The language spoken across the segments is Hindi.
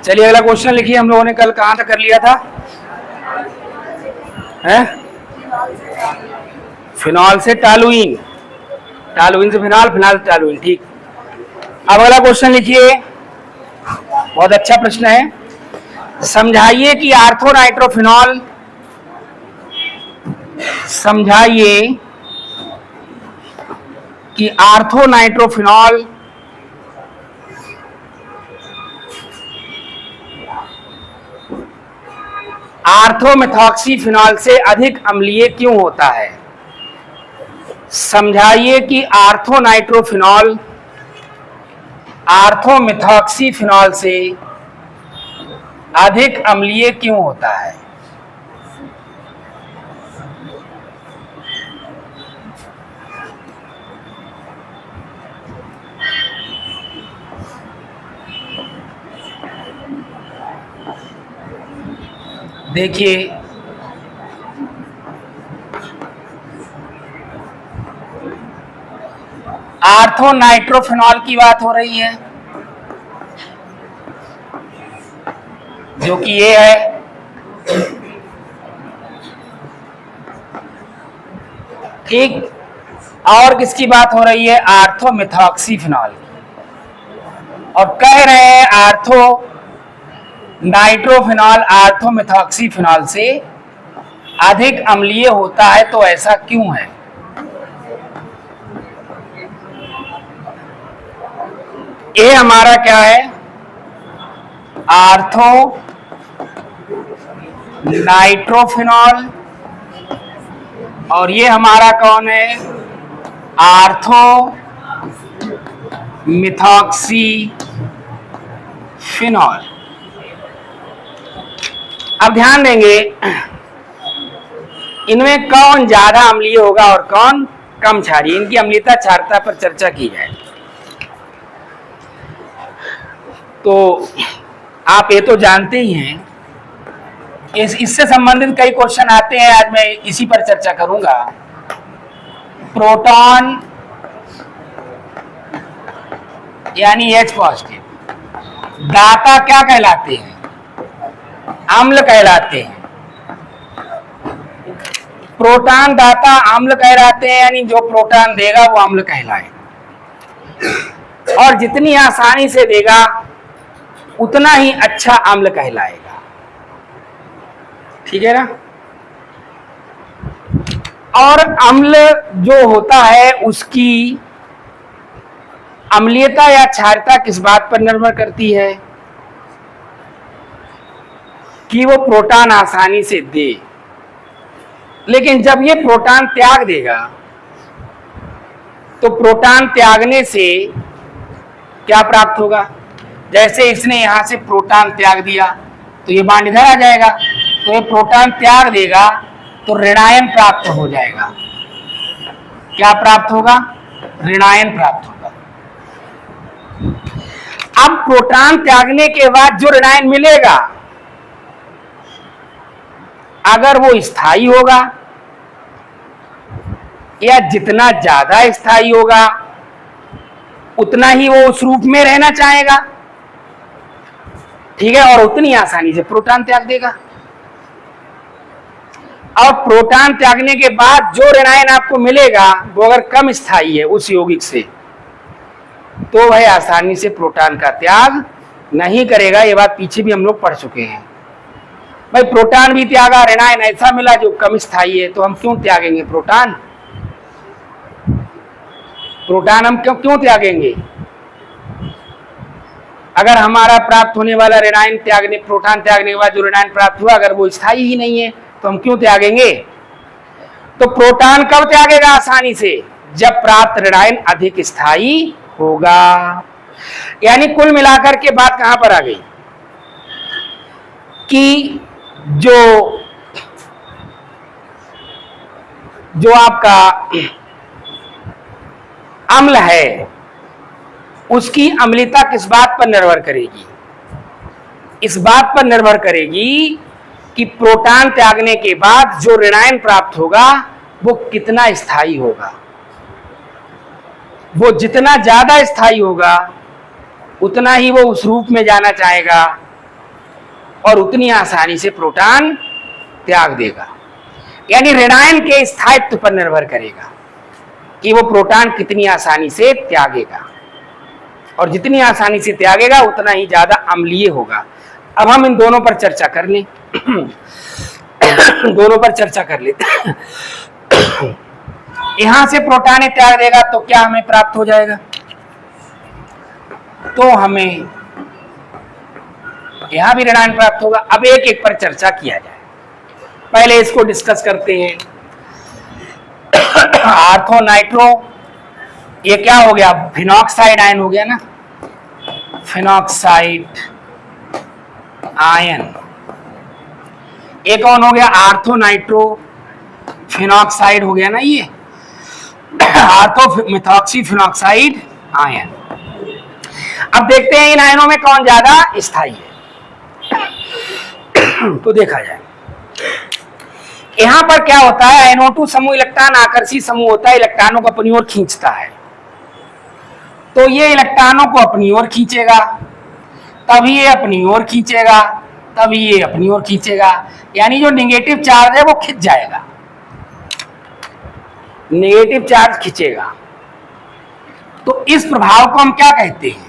चलिए अगला क्वेश्चन लिखिए। हम लोगों ने कल कहाँ तक कर लिया था? फिनॉल से टॉलुइन, टॉलुइन से फिनॉल, फिनॉल से टॉलुइन। ठीक, अब अगला क्वेश्चन लिखिए। बहुत अच्छा प्रश्न है। समझाइए कि आर्थोनाइट्रोफिनॉल, समझाइए कि आर्थोनाइट्रोफिनॉल आर्थोमेथॉक्सीफिनॉल से अधिक अम्लीय क्यों होता है? समझाइए कि आर्थोनाइट्रोफिनॉल आर्थोमेथॉक्सीफिनॉल से अधिक अम्लीय क्यों होता है? देखिए, आर्थोनाइट्रोफिनॉल की बात हो रही है, जो कि ये है। ठीक, और किसकी बात हो रही है? आर्थोमेथॉक्सीफिनॉल। और कह रहे हैं आर्थो नाइट्रोफिनॉल आर्थोमेथॉक्सीफिनॉल से अधिक अम्लीय होता है, तो ऐसा क्यों है? ये हमारा क्या है? आर्थो नाइट्रोफिनॉल, और ये हमारा कौन है? आर्थो मिथॉक्सीफिनॉल। अब ध्यान देंगे, इनमें कौन ज्यादा अम्लीय होगा और कौन कम क्षारीय, इनकी अम्लीयता क्षारता पर चर्चा की जाए। तो आप ये तो जानते ही हैं, इससे संबंधित कई क्वेश्चन आते हैं। आज मैं इसी पर चर्चा करूंगा। प्रोटॉन यानी H पॉजिटिव दाता क्या कहलाते हैं? अम्ल कहलाते हैं। प्रोटॉन दाता अम्ल कहलाते हैं, यानी जो प्रोटॉन देगा वो अम्ल कहलाए, और जितनी आसानी से देगा उतना ही अच्छा अम्ल कहलाएगा। ठीक है ना? और अम्ल जो होता है उसकी अम्लीयता या क्षारता किस बात पर निर्भर करती है? कि वो प्रोटॉन आसानी से दे। लेकिन जब ये प्रोटॉन त्याग देगा, तो प्रोटॉन त्यागने से क्या प्राप्त होगा? जैसे इसने यहां से प्रोटॉन त्याग दिया तो ये बांड इधर आ जाएगा, तो ये प्रोटॉन त्याग देगा तो ऋणायन प्राप्त हो जाएगा। क्या प्राप्त होगा? ऋणायन प्राप्त होगा। अब प्रोटॉन त्यागने के बाद जो ऋणायन मिलेगा, अगर वो स्थायी होगा, या जितना ज्यादा स्थायी होगा उतना ही वो उस रूप में रहना चाहेगा। ठीक है, और उतनी आसानी से प्रोटॉन त्याग देगा। और प्रोटॉन त्यागने के बाद जो ऋणायन आपको मिलेगा वो अगर कम स्थायी है उस यौगिक से, तो वह आसानी से प्रोटॉन का त्याग नहीं करेगा। ये बात पीछे भी हम लोग पढ़ चुके हैं। भाई प्रोटॉन भी त्यागा, ऋणायन ऐसा मिला जो कम स्थायी है, तो हम क्यों त्यागेंगे प्रोटॉन? प्रोटॉन हम क्यों त्यागेंगे? अगर हमारा प्राप्त होने वाला ऋणायन त्यागने, प्रोटॉन त्यागने के बाद जो ऋणायन प्राप्त हुआ अगर वो स्थायी ही नहीं है, तो हम क्यों त्यागेंगे? तो प्रोटॉन कब त्यागेगा आसानी से? जब प्राप्त ऋणायन अधिक स्थायी होगा। यानी कुल मिलाकर के बात कहां पर आ गई? कि जो आपका अम्ल है उसकी अम्लता किस बात पर निर्भर करेगी? इस बात पर निर्भर करेगी कि प्रोटॉन त्यागने के बाद जो ऋणायन प्राप्त होगा वो कितना स्थायी होगा। वो जितना ज्यादा स्थायी होगा उतना ही वो उस रूप में जाना चाहेगा और उतनी आसानी से प्रोटॉन त्याग देगा। यानी ऋणायन के स्थायित्व पर निर्भर करेगा कि वो प्रोटॉन कितनी आसानी से त्यागेगा, और जितनी आसानी से त्यागेगा उतना ही ज्यादा अम्लीय होगा। अब हम इन दोनों पर चर्चा कर लें। दोनों पर चर्चा कर लेते हैं। यहां से प्रोटॉन त्याग देगा तो क्या हमें प्राप्त हो जाएगा? तो हमें यहां भी ऋणायन प्राप्त होगा। अब एक एक पर चर्चा किया जाए। पहले इसको डिस्कस करते हैं। आर्थो नाइट्रो, ये क्या हो गया? फिनॉक्साइड आयन हो गया ना, फिनॉक्साइड आयन। एक कौन हो गया? आर्थो नाइट्रो फिनॉक्साइड हो गया ना, ये आर्थो मिथॉक्सी फिनॉक्साइड आयन। अब देखते हैं इन आयनों में कौन ज्यादा स्थायी है। तो देखा जाए यहां पर क्या होता है, NO2 समूह इलेक्ट्रॉन आकर्षी समूह होता है, इलेक्ट्रॉनों को अपनी ओर खींचता है। तो ये इलेक्ट्रॉनों को अपनी ओर खींचेगा, तभी ये अपनी ओर खींचेगा, तभी ये अपनी ओर खींचेगा। यानी जो नेगेटिव चार्ज है वो खिंच जाएगा, नेगेटिव चार्ज खींचेगा। तो इस प्रभाव को हम क्या कहते हैं?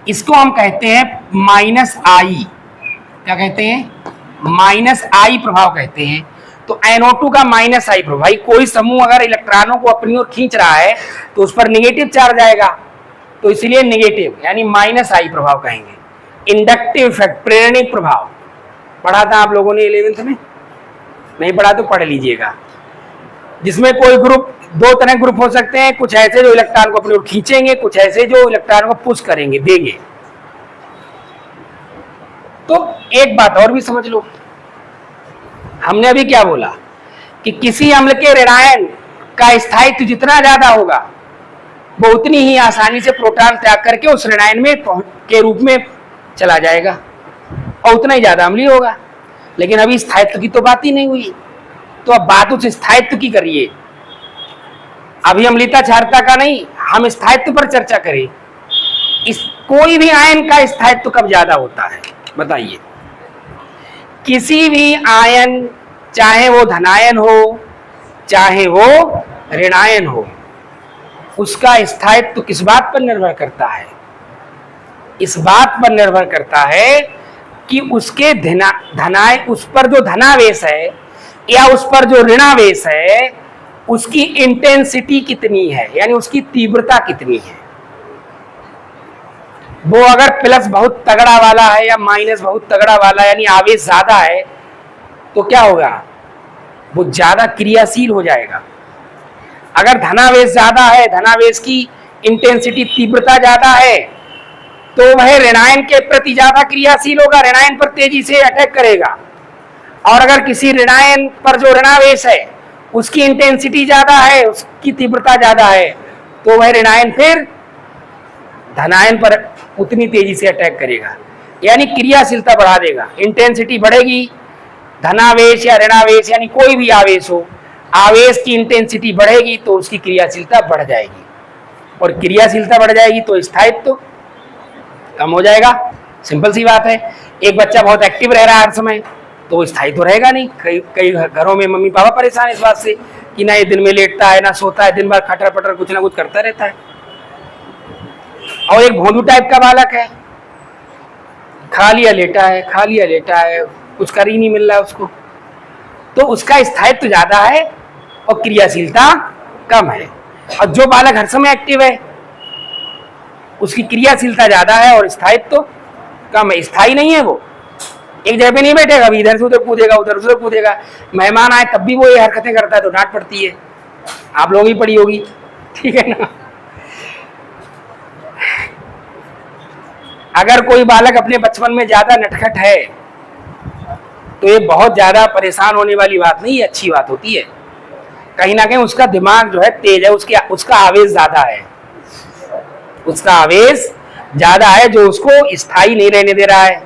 इसको हम कहते हैं माइनस आई। क्या कहते हैं? माइनस आई प्रभाव कहते हैं। तो NO2 का माइनस आई प्रभाव, भाई कोई समूह अगर इलेक्ट्रॉनों को अपनी ओर खींच रहा है तो उस पर नेगेटिव चार्ज आएगा, तो इसलिए नेगेटिव यानी माइनस आई प्रभाव कहेंगे। इंडक्टिव इफेक्ट, प्रेरणिक प्रभाव पढ़ा था आप लोगों ने 11th में? नहीं पढ़ा तो पढ़ लीजिएगा। जिसमें कोई ग्रुप, दो तरह ग्रुप हो सकते हैं, कुछ ऐसे जो इलेक्ट्रॉन को अपनी ओर खींचेंगे, कुछ ऐसे जो इलेक्ट्रॉन को पुश करेंगे, देंगे। तो एक बात और भी समझ लो, हमने अभी क्या बोला कि किसी अम्ल के ऋणायन का स्थायित्व जितना ज्यादा होगा वो उतनी ही आसानी से प्रोटॉन त्याग करके उस ऋणायन में के रूप में चला जाएगा और उतना ही ज्यादा अम्लीय होगा। लेकिन अभी स्थायित्व की तो बात ही नहीं हुई, तो अब बात उस स्थायित्व की करिए। अभी अम्लता क्षारता का नहीं, हम स्थायित्व पर चर्चा करें। इस कोई भी आयन का स्थायित्व कब ज्यादा होता है बताइए? किसी भी आयन, चाहे वो धनायन हो चाहे वो ऋणायन हो, उसका स्थायित्व किस बात पर निर्भर करता है? इस बात पर निर्भर करता है कि उसके उस पर जो धनावेश है या उस पर जो ऋणावेश है उसकी इंटेंसिटी कितनी है, यानी उसकी तीव्रता कितनी है। वो अगर प्लस बहुत तगड़ा वाला है या माइनस बहुत तगड़ा वाला, यानी आवेश ज्यादा है, तो क्या होगा? वो ज्यादा क्रियाशील हो जाएगा। अगर धनावेश ज्यादा है, धनावेश की इंटेंसिटी तीव्रता ज्यादा है, तो वह ऋणायन के प्रति ज्यादा क्रियाशील होगा, ऋणायन पर तेजी से अटैक करेगा। और अगर किसी ऋणायन पर जो ऋणावेश है उसकी इंटेंसिटी ज्यादा है, उसकी तीव्रता ज्यादा है, तो वह ऋणायन फिर धनायन पर उतनी तेजी से अटैक करेगा, यानी क्रियाशीलता बढ़ा देगा। इंटेंसिटी बढ़ेगी, धनावेश या ऋणावेश यानी कोई भी आवेश हो, आवेश की इंटेंसिटी बढ़ेगी तो उसकी क्रियाशीलता बढ़ जाएगी, और क्रियाशीलता बढ़ जाएगी तो स्थायित्व कम हो जाएगा। सिंपल सी बात है। एक बच्चा बहुत एक्टिव रह रहा है हर समय, तो वो स्थायी तो रहेगा नहीं। कई घरों में मम्मी पापा परेशान इस बात से कि ना ये दिन में लेटता है ना सोता है, दिन भर खटर पटर कुछ ना कुछ करता रहता है। और एक भोंदू टाइप का बालक है, खा लिया लेटा है, खा लिया लेटा है, कुछ कर ही नहीं मिल रहा है उसको, तो उसका स्थायित्व ज्यादा है और क्रियाशीलता कम है। और जो बालक हर समय एक्टिव है उसकी क्रियाशीलता ज्यादा है और स्थायित्व कम है। स्थायी नहीं है, वो एक जगह पे नहीं बैठेगा, अभी इधर से उधर कूदेगा, उधर से उधर कूदेगा। मेहमान आए तब भी वो ये हरकतें करता है तो डांट पड़ती है, आप लोगों की पड़ी होगी, ठीक है ना। अगर कोई बालक अपने बचपन में ज्यादा नटखट है तो ये बहुत ज्यादा परेशान होने वाली बात नहीं है, अच्छी बात होती है। कहीं ना कहीं उसका दिमाग जो है तेज है, उसका आवेश ज्यादा है, उसका आवेश ज्यादा है जो उसको स्थायी नहीं रहने दे रहा है,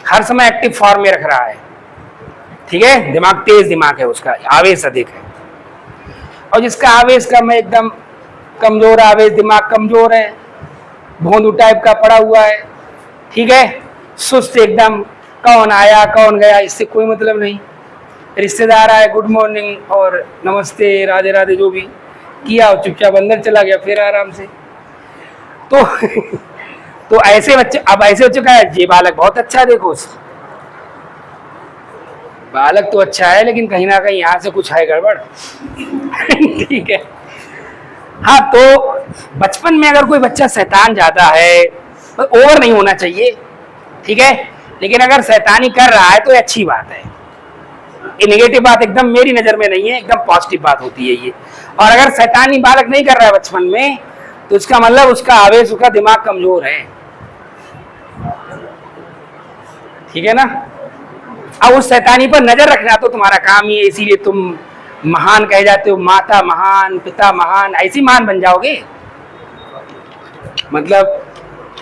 हर समय एक्टिव फॉर्म में रख रहा है, ठीक है। दिमाग तेज दिमाग है, उसका आवेश अधिक है। और जिसका आवेश कम है, एकदम कमजोर आवेश, दिमाग कमजोर है, भोंदू टाइप का पड़ा हुआ है, ठीक है, सुस्त एकदम, कौन आया कौन गया इससे कोई मतलब नहीं। रिश्तेदार आए, गुड मॉर्निंग और नमस्ते राधे राधे जो भी किया और चुपचाप अंदर चला गया फिर आराम से। तो तो ऐसे बच्चे, अब ऐसे बच्चों का ये बालक बहुत अच्छा है, देखो बालक तो अच्छा है लेकिन कहीं ना कहीं यहाँ से कुछ है गड़बड़। ठीक है। हाँ, तो बचपन में अगर कोई बच्चा शैतान ज्यादा है तो ओवर नहीं होना चाहिए, ठीक है, लेकिन अगर शैतानी कर रहा है तो ये अच्छी बात है। ये नेगेटिव बात एकदम मेरी नजर में नहीं है, एकदम पॉजिटिव बात होती है ये। और अगर शैतानी बालक नहीं कर रहा है बचपन में तो उसका मतलब उसका आवेश, उसका दिमाग कमजोर है, ठीक है ना। अब उस शैतानी पर नजर रखना तो तुम्हारा काम ही है, इसीलिए तुम महान कहे जाते हो, माता महान पिता महान, ऐसी महान बन जाओगे। मतलब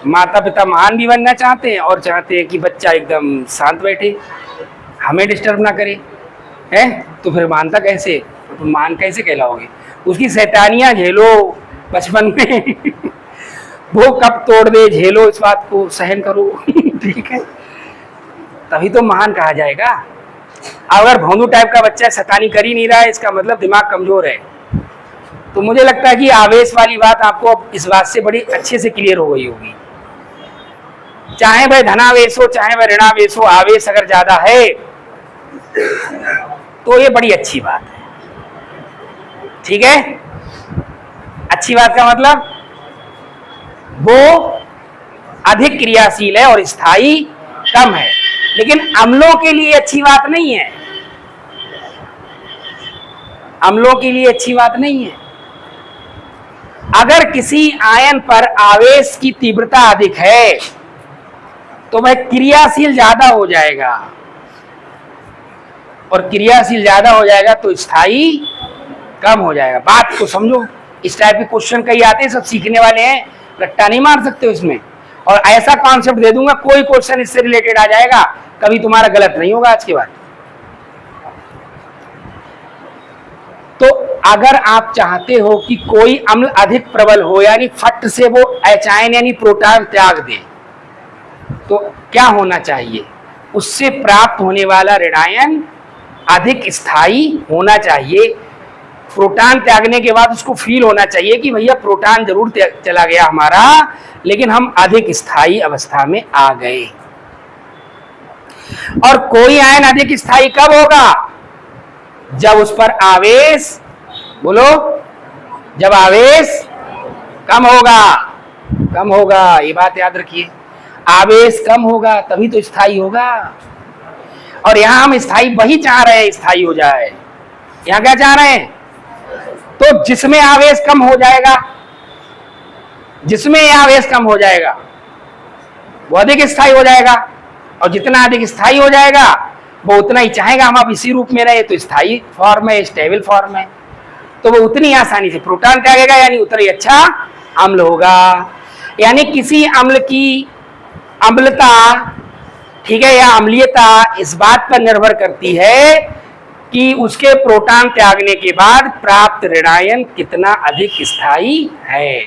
माता पिता महान भी बनना चाहते हैं और चाहते हैं कि बच्चा एकदम शांत बैठे, हमें डिस्टर्ब ना करे, है तो फिर मानता कैसे, तो महान कैसे कहलाओगे। उसकी शैतानियां झेलो बचपन में। वो कब तोड़ दे झेलो, इस बात को सहन करो। ठीक है, तभी तो महान कहा जाएगा। अगर भोंदू टाइप का बच्चा शैतानी कर ही नहीं रहा है, इसका मतलब दिमाग कमजोर है। तो मुझे लगता है कि आवेश वाली बात आपको इस बात से बड़ी अच्छे से क्लियर हो गई होगी। चाहे वह धनावेश हो चाहे वह ऋणावेश हो, आवेश अगर ज्यादा है तो ये बड़ी अच्छी बात है, ठीक है। अच्छी बात का मतलब वो अधिक क्रियाशील है और स्थायी कम है, लेकिन अम्लों के लिए अच्छी बात नहीं है, अम्लों के लिए अच्छी बात नहीं है। अगर किसी आयन पर आवेश की तीव्रता अधिक है तो वह क्रियाशील ज्यादा हो जाएगा, और क्रियाशील ज्यादा हो जाएगा तो स्थायी कम हो जाएगा। बात को समझो, इस टाइप के क्वेश्चन कई आते हैं, सब सीखने वाले हैं, रट्टा नहीं मार सकते हो इसमें। और ऐसा कॉन्सेप्ट दे दूंगा, कोई क्वेश्चन इससे रिलेटेड आ जाएगा, कभी तुम्हारा गलत नहीं होगा आज के बाद। तो अगर आप चाहते हो कि कोई अम्ल अधिक प्रबल हो, यानी फट से वो H आयन यानी प्रोटॉन त्याग दे, तो क्या होना चाहिए, उससे प्राप्त होने वाला ऋणायन अधिक स्थायी होना चाहिए। प्रोटॉन त्यागने के बाद उसको फील होना चाहिए कि भैया प्रोटॉन जरूर चला गया हमारा, लेकिन हम अधिक स्थायी अवस्था में आ गए। और कोई आयन अधिक स्थायी कब होगा, जब उस पर आवेश, बोलो, जब आवेश कम होगा, कम होगा, ये बात याद रखिए। आवेश कम होगा तभी तो स्थायी होगा। और यहां हम स्थायी वही चाह रहे हैं, स्थायी हो जाए। यहां क्या चाह रहे हैं, तो जिसमें आवेश कम हो जाएगा, जिसमें आवेश कम हो जाएगा वो अधिक स्थायी हो जाएगा, और जितना अधिक स्थायी हो जाएगा वो उतना ही चाहेगा हम अब इसी रूप में रहे, तो स्थायी फॉर्म है, स्टेबल फॉर्म है, तो वो उतनी आसानी से प्रोटॉन त्यागेगा, यानी उतना ही अच्छा अम्ल होगा। यानी किसी अम्ल की अम्लता, ठीक है, या अम्लीयता इस बात पर निर्भर करती है कि उसके प्रोटॉन त्यागने के बाद प्राप्त ऋणायन कितना अधिक स्थायी है।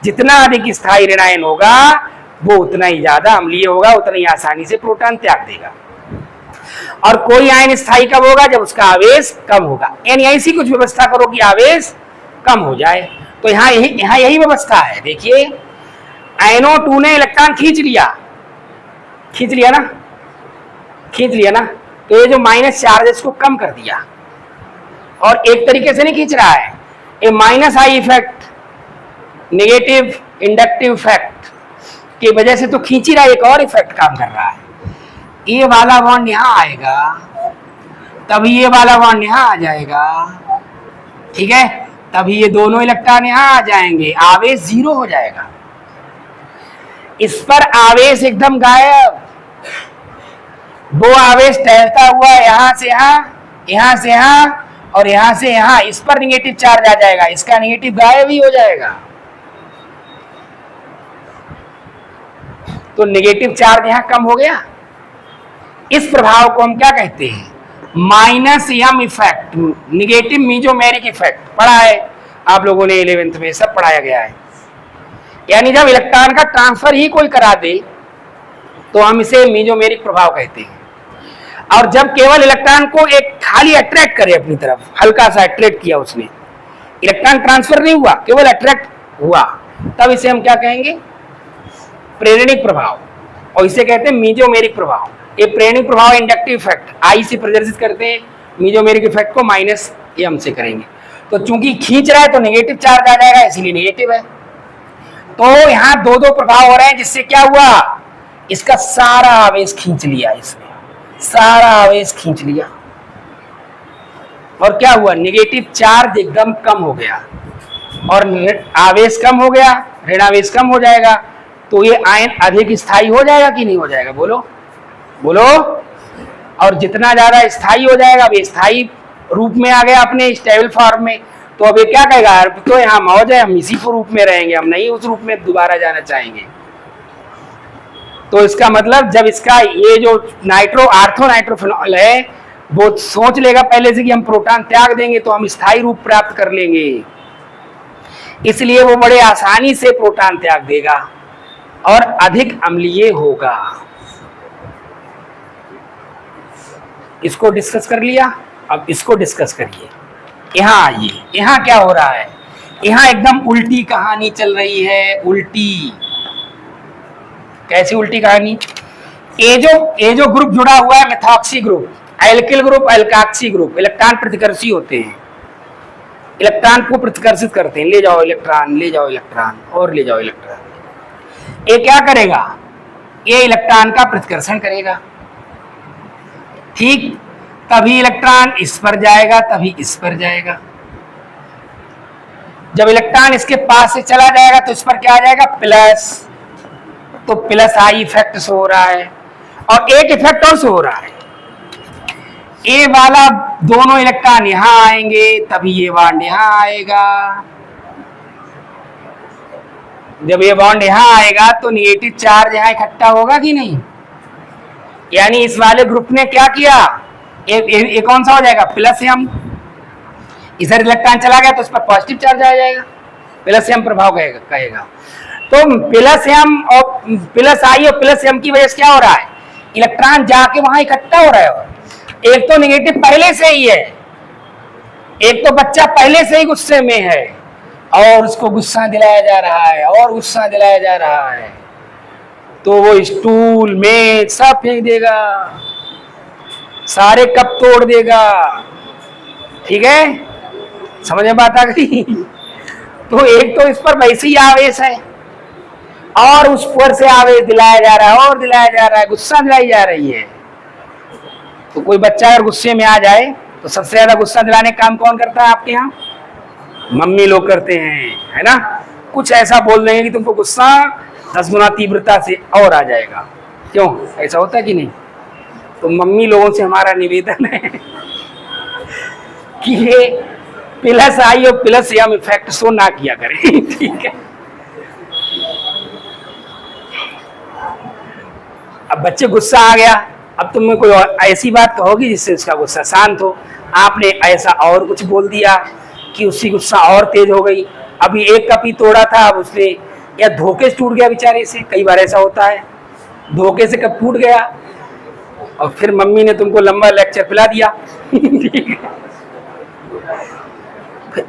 जितना अधिक स्थायी ऋणायन होगा वो उतना ही ज्यादा अम्लीय होगा, उतना ही आसानी से प्रोटॉन त्याग देगा। और कोई आयन स्थायी कब होगा, जब उसका आवेश कम होगा। यानी ऐसी कुछ व्यवस्था करो कि आवेश कम हो जाए। तो यहाँ यही व्यवस्था है। देखिए, NO2 ने इलेक्ट्रॉन खींच लिया ना, खींच लिया ना, तो ये जो माइनस चार्ज है इसको कम कर दिया, और एक तरीके से नहीं खींच रहा है, ये minus I effect, negative inductive effect की वजह से तो खींच ही रहा है, एक और इफेक्ट काम कर रहा है। ये वाला बॉन्ड यहां आएगा, तभी ये वाला बॉन्ड यहां आ जाएगा, ठीक है, तभी ये दोनों इलेक्ट्रॉन यहां आ जाएंगे, आवेश जीरो हो जाएगा। इस पर आवेश एकदम गायब, वो आवेश टहलता हुआ यहां से यहां, यहां से यहां, और यहां से यहां, इस पर निगेटिव चार्ज आ जाएगा, इसका निगेटिव गायब ही हो जाएगा। तो निगेटिव चार्ज यहां कम हो गया। इस प्रभाव को हम क्या कहते हैं, minus M effect, negative mesomeric effect. पढ़ा है आप लोगों ने 11th में, सब पढ़ाया गया है। यानी जब इलेक्ट्रॉन का ट्रांसफर ही कोई करा दे, तो हम इसे मीजोमेरिक प्रभाव कहते हैं। और जब केवल इलेक्ट्रॉन को एक खाली अट्रैक्ट करे अपनी तरफ, हल्का सा अट्रैक्ट किया उसने, इलेक्ट्रॉन ट्रांसफर नहीं हुआ, केवल अट्रैक्ट हुआ, तब इसे हम क्या कहेंगे? प्रेरणिक प्रभाव। और इसे कहते हैं मीजोमेरिक प्रभाव। ये प्रेरणिक प्रभाव इंडक्टिव इफेक्ट आई से प्रदर्शित करते हैं, मीजोमेरिक इफेक्ट को माइनस एम से करेंगे। तो चूंकि खींच रहा है तो नेगेटिव चार्ज आ जाएगा, इसीलिए नेगेटिव है। तो यहाँ दो दो प्रभाव हो रहे हैं, जिससे क्या हुआ? इसका सारा आवेश खींच लिया, इसने सारा आवेश खींच लिया, और क्या हुआ? नेगेटिव चार्ज एकदम कम हो गया, और आवेश कम हो गया, ऋणावेश कम हो जाएगा, तो ये आयन अधिक स्थायी हो जाएगा कि नहीं हो जाएगा? बोलो बोलो। और जितना ज्यादा स्थायी हो जाएगा, अब स्थायी रूप में आ गया अपने स्टेबल फॉर्म में, तो अब ये क्या कहेगा? तो यहाँ मौज है, हम इसी रूप में रहेंगे, हम नहीं उस रूप में दोबारा जाना चाहेंगे। तो इसका मतलब जब इसका ये जो नाइट्रो आर्थो नाइट्रोफिनॉल है, वो सोच लेगा पहले से कि हम प्रोटॉन त्याग देंगे तो हम स्थायी रूप प्राप्त कर लेंगे, इसलिए वो बड़े आसानी से प्रोटॉन त्याग देगा और अधिक अम्लीय होगा। इसको डिस्कस कर लिया, अब इसको डिस्कस करिए। यहां आइए, यहां क्या हो रहा है? यहां एकदम उल्टी कहानी चल रही है। उल्टी कैसी उल्टी कहानी? ये जो ग्रुप जुड़ा हुआ है methoxy group, alkyl group, alkoxy group, electron प्रतिकर्षी होते हैं, इलेक्ट्रॉन को प्रतिकर्षित करते हैं। ले जाओ इलेक्ट्रॉन, ले जाओ इलेक्ट्रॉन, और ले जाओ इलेक्ट्रॉन। ये क्या करेगा? ये इलेक्ट्रॉन का प्रतिकर्षण करेगा, ठीक? तभी इलेक्ट्रॉन इस पर जाएगा, तभी इस पर जाएगा। जब इलेक्ट्रॉन इसके पास से चला जाएगा तो इस पर क्या आ जाएगा? प्लस। तो प्लस आई इफेक्ट से हो रहा है, और एक इफेक्ट और से हो रहा है। ए वाला दोनों इलेक्ट्रॉन यहां आएंगे, तभी ये बॉन्ड यहां आएगा। जब ये बॉन्ड यहां आएगा तो निगेटिव चार्ज यहां इकट्ठा होगा कि नहीं? यानी इस वाले ग्रुप ने क्या किया? ये कौन सा हो जाएगा? Plus M. इधर इलेक्ट्रॉन चला गया तो इस पर पॉजिटिव चार्ज आ जाएगा, प्लस एम प्रभाव कहेगा। तो प्लस एम और प्लस आई और प्लस एम की वजह से क्या हो रहा है? इलेक्ट्रॉन जाके वहां इकट्ठा हो रहा है। और एक तो नेगेटिव पहले से ही है, एक तो बच्चा पहले से ही गुस्से में है, और उसको गुस्सा दिलाया जा रहा है, और गुस्सा दिलाया जा रहा है, तो वो स्टूल में सब फेंक देगा, सारे कप तोड़ देगा। ठीक है, समझ में बात आ गई? तो एक तो इस पर वैसे ही आवेश है, और उस पर से आवेश दिलाया जा रहा है, और दिलाया जा रहा है, गुस्सा दिलाई जा रही है। तो कोई बच्चा अगर गुस्से में आ जाए तो सबसे ज्यादा गुस्सा दिलाने का काम कौन करता है आपके यहाँ? मम्मी लोग करते हैं, है ना? कुछ ऐसा बोल देंगे कि तुमको गुस्सा 10 गुना तीव्रता से और आ जाएगा। क्यों, ऐसा होता है कि नहीं? तो मम्मी लोगों से हमारा निवेदन है कि ये प्लस आई और प्लस एम इफेक्ट शो ना किया करें। ठीक है, अब बच्चे गुस्सा आ गया, अब तुमने कोई ऐसी बात कहोगी जिससे उसका गुस्सा शांत हो। आपने ऐसा और कुछ बोल दिया कि उसकी गुस्सा और तेज हो गई। अभी एक कप ही तोड़ा था, अब उसने या धोखे से टूट गया बेचारे से, कई बार ऐसा होता है, धोखे से कप टूट गया और फिर मम्मी ने तुमको लंबा लेक्चर पिला दिया। ठीक है,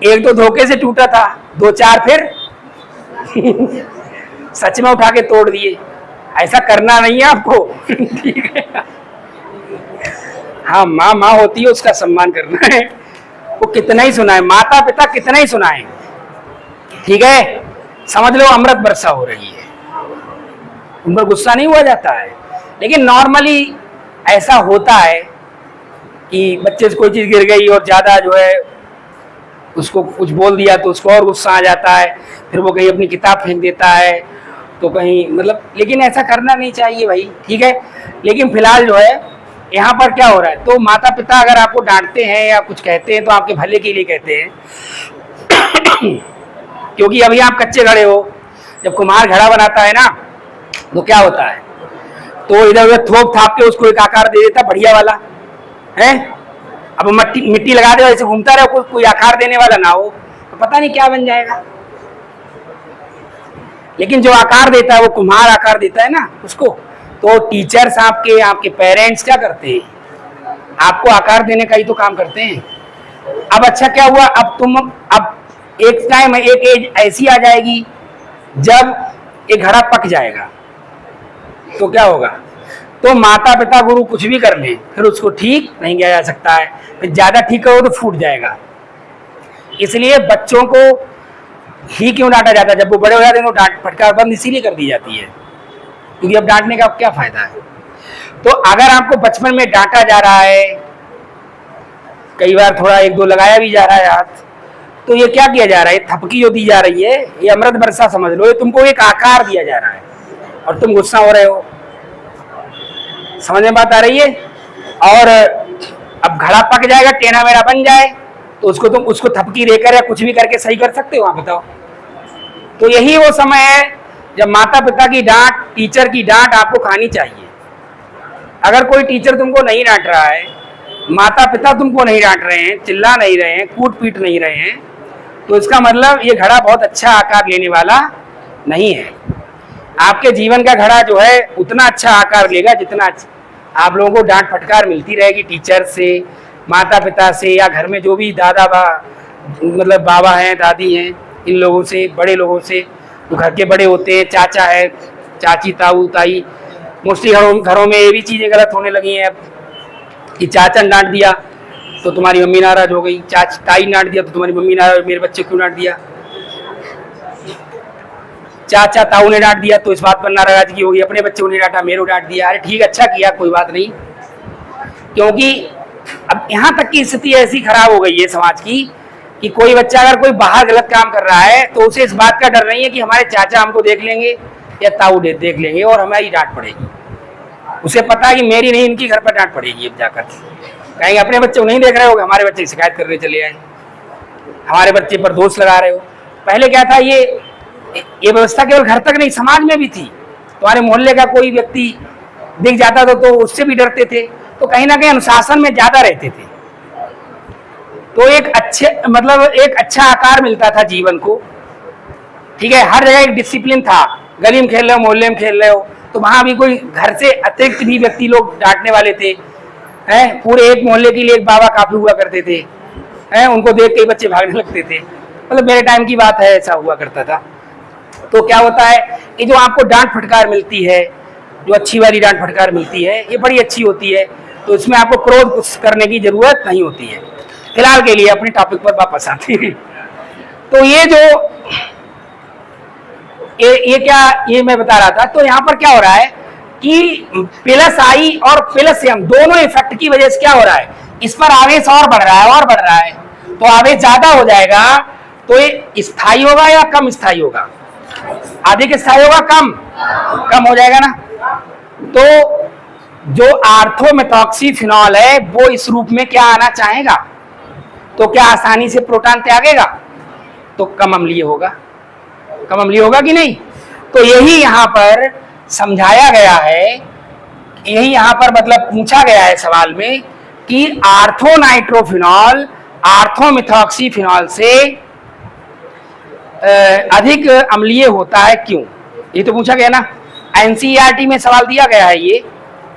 एक तो धोखे से टूटा था, 2-4 फिर सच में उठा के तोड़ दिए। ऐसा करना नहीं है आपको। ठीक है, हाँ, माँ माँ होती है, उसका सम्मान करना है। वो कितना ही सुनाए, माता पिता कितना ही सुनाए, ठीक है, समझ लो अमृत वर्षा हो रही है, उन पर गुस्सा नहीं हुआ जाता है। लेकिन नॉर्मली ऐसा होता है कि बच्चे से कोई चीज गिर गई और ज्यादा जो है उसको कुछ बोल दिया तो उसको और गुस्सा आ जाता है, फिर वो कहीं अपनी किताब फेंक देता है, तो कहीं मतलब, लेकिन ऐसा करना नहीं चाहिए भाई। ठीक है, लेकिन फिलहाल जो है यहाँ पर क्या हो रहा है, तो माता पिता अगर आपको डांटते हैं या कुछ कहते हैं तो आपके भले के लिए कहते हैं। क्योंकि अभी आप कच्चे घड़े हो, जब कुम्हार घड़ा बनाता है ना तो क्या होता है, तो इधर उधर थोप थाप के उसको एक आकार दे देता बढ़िया वाला है। अब मिट्टी लगा दे, ऐसे घूमता रहे, कोई आकार देने वाला ना हो तो पता नहीं क्या बन जाएगा। लेकिन जो आकार देता है वो कुम्हार आकार देता है ना उसको, तो टीचर्स आपके आपके पेरेंट्स क्या करते हैं? आपको आकार देने का ही तो काम करते हैं। अब अच्छा क्या हुआ, अब एक टाइम एक एज ऐसी आ जाएगी जब ये घड़ा पक जाएगा, तो क्या होगा? तो माता पिता गुरु कुछ भी कर ले, फिर उसको ठीक नहीं किया जा सकता है, फिर ज्यादा ठीक करो तो फूट जाएगा। इसलिए बच्चों को ही क्यों डांटा जाता है? जब वो बड़े हो जाते हैं तो डांट फटकार बंद इसीलिए कर दी जाती है, क्योंकि अब डांटने का क्या फायदा है। तो अगर आपको बचपन में डांटा जा रहा है, कई बार थोड़ा एक दो लगाया भी जा रहा है हाथ, तो ये क्या किया जा रहा है? थपकी जो दी जा रही है, ये अमृत वर्षा समझ लो, ये तुमको एक आकार दिया जा रहा है और तुम गुस्सा हो रहे हो। समझ में बात आ रही है? और अब घड़ा पक जाएगा, टेढ़ा मेढ़ा बन जाए, तो उसको तुम उसको थपकी देकर या कुछ भी करके सही कर सकते हो? आप बताओ। तो यही वो समय है जब माता पिता की डांट, टीचर की डांट आपको खानी चाहिए। अगर कोई टीचर तुमको नहीं डांट रहा है, माता पिता तुमको नहीं डांट रहे हैं, चिल्ला नहीं रहे हैं, कूट पीट नहीं रहे हैं, तो इसका मतलब ये घड़ा बहुत अच्छा आकार लेने वाला नहीं है। आपके जीवन का घड़ा जो है उतना अच्छा आकार लेगा जितना आप लोगों को डांट फटकार मिलती रहेगी टीचर से, माता पिता से, या घर में जो भी मतलब बाबा हैं, दादी हैं, इन लोगों से, बड़े लोगों से, तो घर के बड़े होते हैं, चाचा है, चाची, ताऊ, ताई। मोस्टली घरों में ये भी चीज़ें गलत होने लगी हैं अब, कि चाचा ने डांट दिया तो तुम्हारी मम्मी नाराज हो गई, ताई ने डांट दिया तो तुम्हारी मम्मी नाराज, मेरे बच्चे क्यों डांट दिया। चाचा ताऊ ने डांट दिया तो इस बात पर नाराजगी होगी, अपने बच्चे को नहीं डांटा, मेरे को डांट दिया। अरे ठीक, अच्छा किया, कोई बात नहीं। क्योंकि अब यहाँ तक की स्थिति ऐसी खराब हो गई है समाज की कि कोई बच्चा अगर कोई बाहर गलत काम कर रहा है तो उसे इस बात का डर नहीं है कि हमारे चाचा हमको देख लेंगे या ताऊ देख लेंगे और हमारी डांट पड़ेगी। उसे पता है कि मेरी नहीं, इनकी घर पर डांट पड़ेगी। अब जाकर कहेंगे अपने बच्चे को नहीं देख रहे हो, हमारे बच्चे की शिकायत करने चले आए, हमारे बच्चे पर दोष लगा रहे हो। पहले क्या था, ये व्यवस्था केवल घर तक नहीं, समाज में भी थी। तुम्हारे मोहल्ले का कोई व्यक्ति दिख जाता था तो उससे भी डरते थे, तो कहीं ना कहीं अनुशासन में ज्यादा रहते थे। तो एक अच्छा आकार मिलता था जीवन को। ठीक है, हर जगह एक डिसिप्लिन था। गली में खेल रहे हो, मोहल्ले में खेल रहे हो, तो वहां भी कोई घर से अतिरिक्त भी व्यक्ति लोग डांटने वाले थे। पूरे एक मोहल्ले के लिए एक बाबा काफी हुआ करते थे। उनको देख के बच्चे भागने लगते थे। मतलब मेरे टाइम की बात है, ऐसा हुआ करता था। तो क्या होता है कि जो आपको डांट फटकार मिलती है, जो अच्छी वाली डांट फटकार मिलती है, ये बड़ी अच्छी होती है। तो इसमें आपको क्रोध करने की जरूरत नहीं होती है। फिलहाल के लिए अपने टॉपिक पर वापस आते हैं। तो ये मैं बता रहा था। तो यहाँ पर क्या हो रहा है कि प्लस आई और प्लस एम दोनों इफेक्ट की वजह से क्या हो रहा है, इस पर आवेश और बढ़ रहा है। तो आवेश ज्यादा हो जाएगा तो ये स्थायी होगा या कम स्थायी होगा? अधिक स्थायी होगा, कम हो जाएगा ना। तो जो आर्थोमेथॉक्सीफिनॉल है वो इस रूप में क्या आना चाहेगा, तो क्या आसानी से प्रोटॉन त्यागेगा? तो कम अम्लीय होगा कि नहीं? तो यही यहाँ पर समझाया गया है, यही यहाँ पर मतलब पूछा गया है सवाल में कि आर्थोनाइट्रोफिनॉल आर्थोमेथॉक्सीफिनॉल से अधिक अम्लीय होता है, क्यों? ये तो पूछा गया ना। एनसीईआरटी में सवाल दिया गया है, ये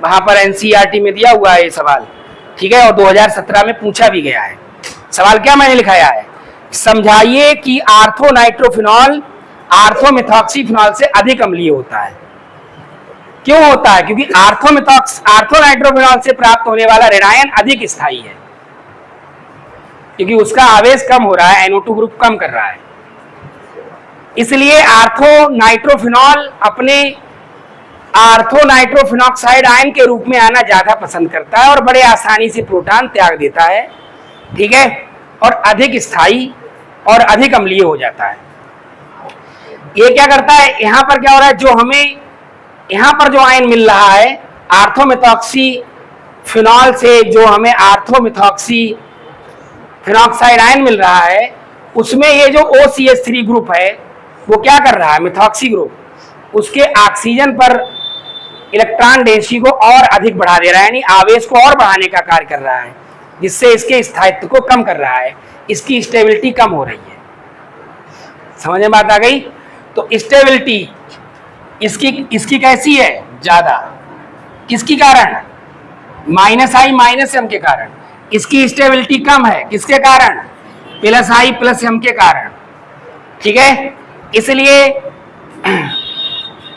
वहां पर एनसीईआरटी में दिया हुआ है ये सवाल। ठीक है, और 2017 में पूछा भी गया है। सवाल क्या मैंने लिखाया है, समझाइए कि आर्थोनाइट्रोफिनॉल आर्थोमेथॉक्सीफिनॉल से अधिक अम्लीय होता है। क्यों होता है? क्योंकि आर्थोनाइट्रोफिनॉल से प्राप्त होने वाला ऋणायन अधिक स्थायी है, क्योंकि उसका आवेश कम हो रहा है, NO2 ग्रुप कम कर रहा है। इसलिए आर्थोनाइट्रोफिनॉल अपने आर्थोनाइट्रोफिनॉक्साइड आयन के रूप में आना ज्यादा पसंद करता है और बड़े आसानी से प्रोटॉन त्याग देता है। ठीक है, और अधिक स्थायी और अधिक अम्लीय हो जाता है। ये क्या करता है, यहां पर क्या हो रहा है, जो हमें यहां पर जो आयन मिल रहा है आर्थोमेथॉक्सीफिनॉल से, जो हमें आर्थोमेथॉक्सीफिनॉक्साइड आयन मिल रहा है, उसमें ये जो OCH3 ग्रुप है वो क्या कर रहा है, मेथॉक्सी ग्रुप, उसके ऑक्सीजन पर इलेक्ट्रॉन डेंसिटी को और अधिक बढ़ा दे रहा है, यानी आवेश को और बढ़ाने का कार्य कर रहा है, जिससे इसके स्थायित्व को कम कर रहा है, इसकी स्टेबिलिटी कम हो रही है। समझ में बात आ गई? तो स्टेबिलिटी इसकी कैसी है, ज्यादा। किसकी कारण? माइनस आई माइनस एम के कारण। इसकी स्टेबिलिटी कम है, किसके कारण? प्लस आई प्लस एम के कारण। ठीक है, इसलिए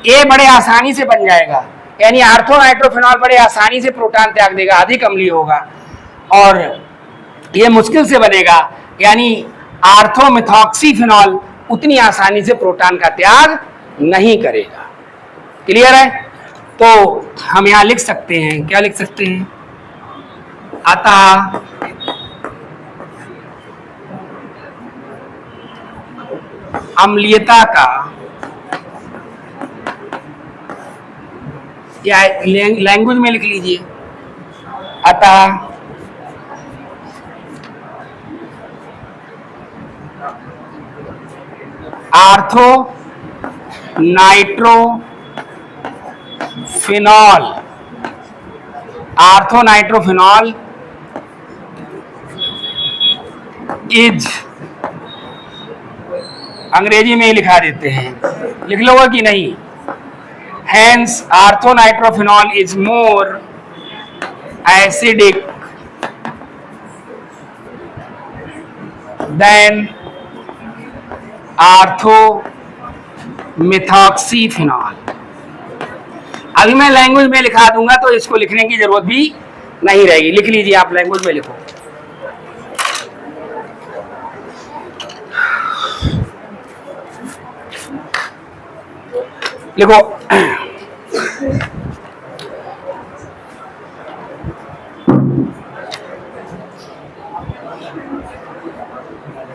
ए बड़े आसानी से बन जाएगा, यानी आर्थो नाइट्रोफिनॉल बड़े आसानी से प्रोटॉन त्याग देगा, अधिक अम्लीय होगा, और ये मुश्किल से बनेगा, यानी आर्थो मिथॉक्सीफिनॉल उतनी आसानी से प्रोटॉन का त्याग नहीं करेगा। क्लियर है? तो हम यहां लिख सकते हैं, क्या लिख सकते हैं? अतः अम्लीयता का, या लैंग्वेज में लिख लीजिए, अतः ortho nitrophenol, ortho nitrophenol is, अंग्रेजी में ही लिखा देते हैं, लिख लोगे कि नहीं? Hence, orthonitrophenol is more acidic than orthomethoxyphenol। अभी मैं लैंग्वेज में लिखा दूंगा तो इसको लिखने की जरूरत भी नहीं रहेगी। लिख लीजिए, आप लैंग्वेज में लिखो। लिखो,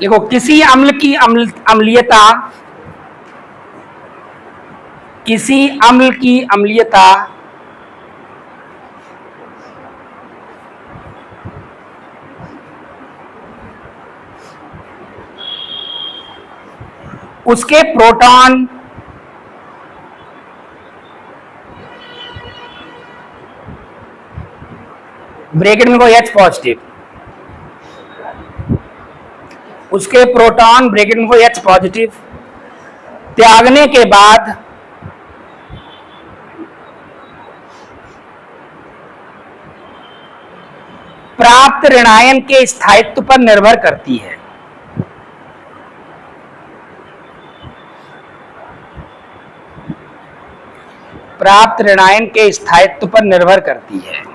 देखो, किसी अम्ल की अम्लीयता, किसी अम्ल की अम्लीयता उसके प्रोटॉन ब्रैकेट में को H पॉजिटिव, उसके प्रोटॉन ब्रैकेट में को H पॉजिटिव त्यागने के बाद प्राप्त ऋणायन के स्थायित्व पर निर्भर करती है। प्राप्त ऋणायन के स्थायित्व पर निर्भर करती है।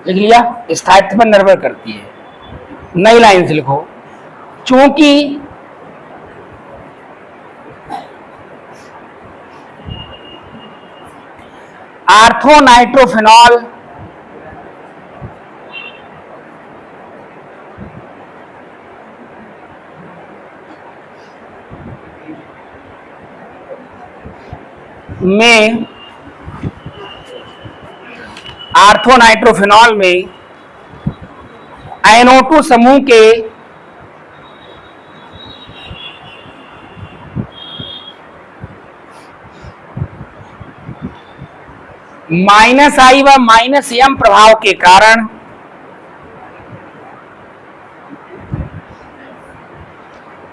लिख लिया, स्थायित्व पर निर्भर करती है। नई लाइन से लिखो, चूंकि आर्थोनाइट्रोफिनॉल में, आर्थोनाइट्रोफिनॉल में NO2 समूह के -I व -M प्रभाव के कारण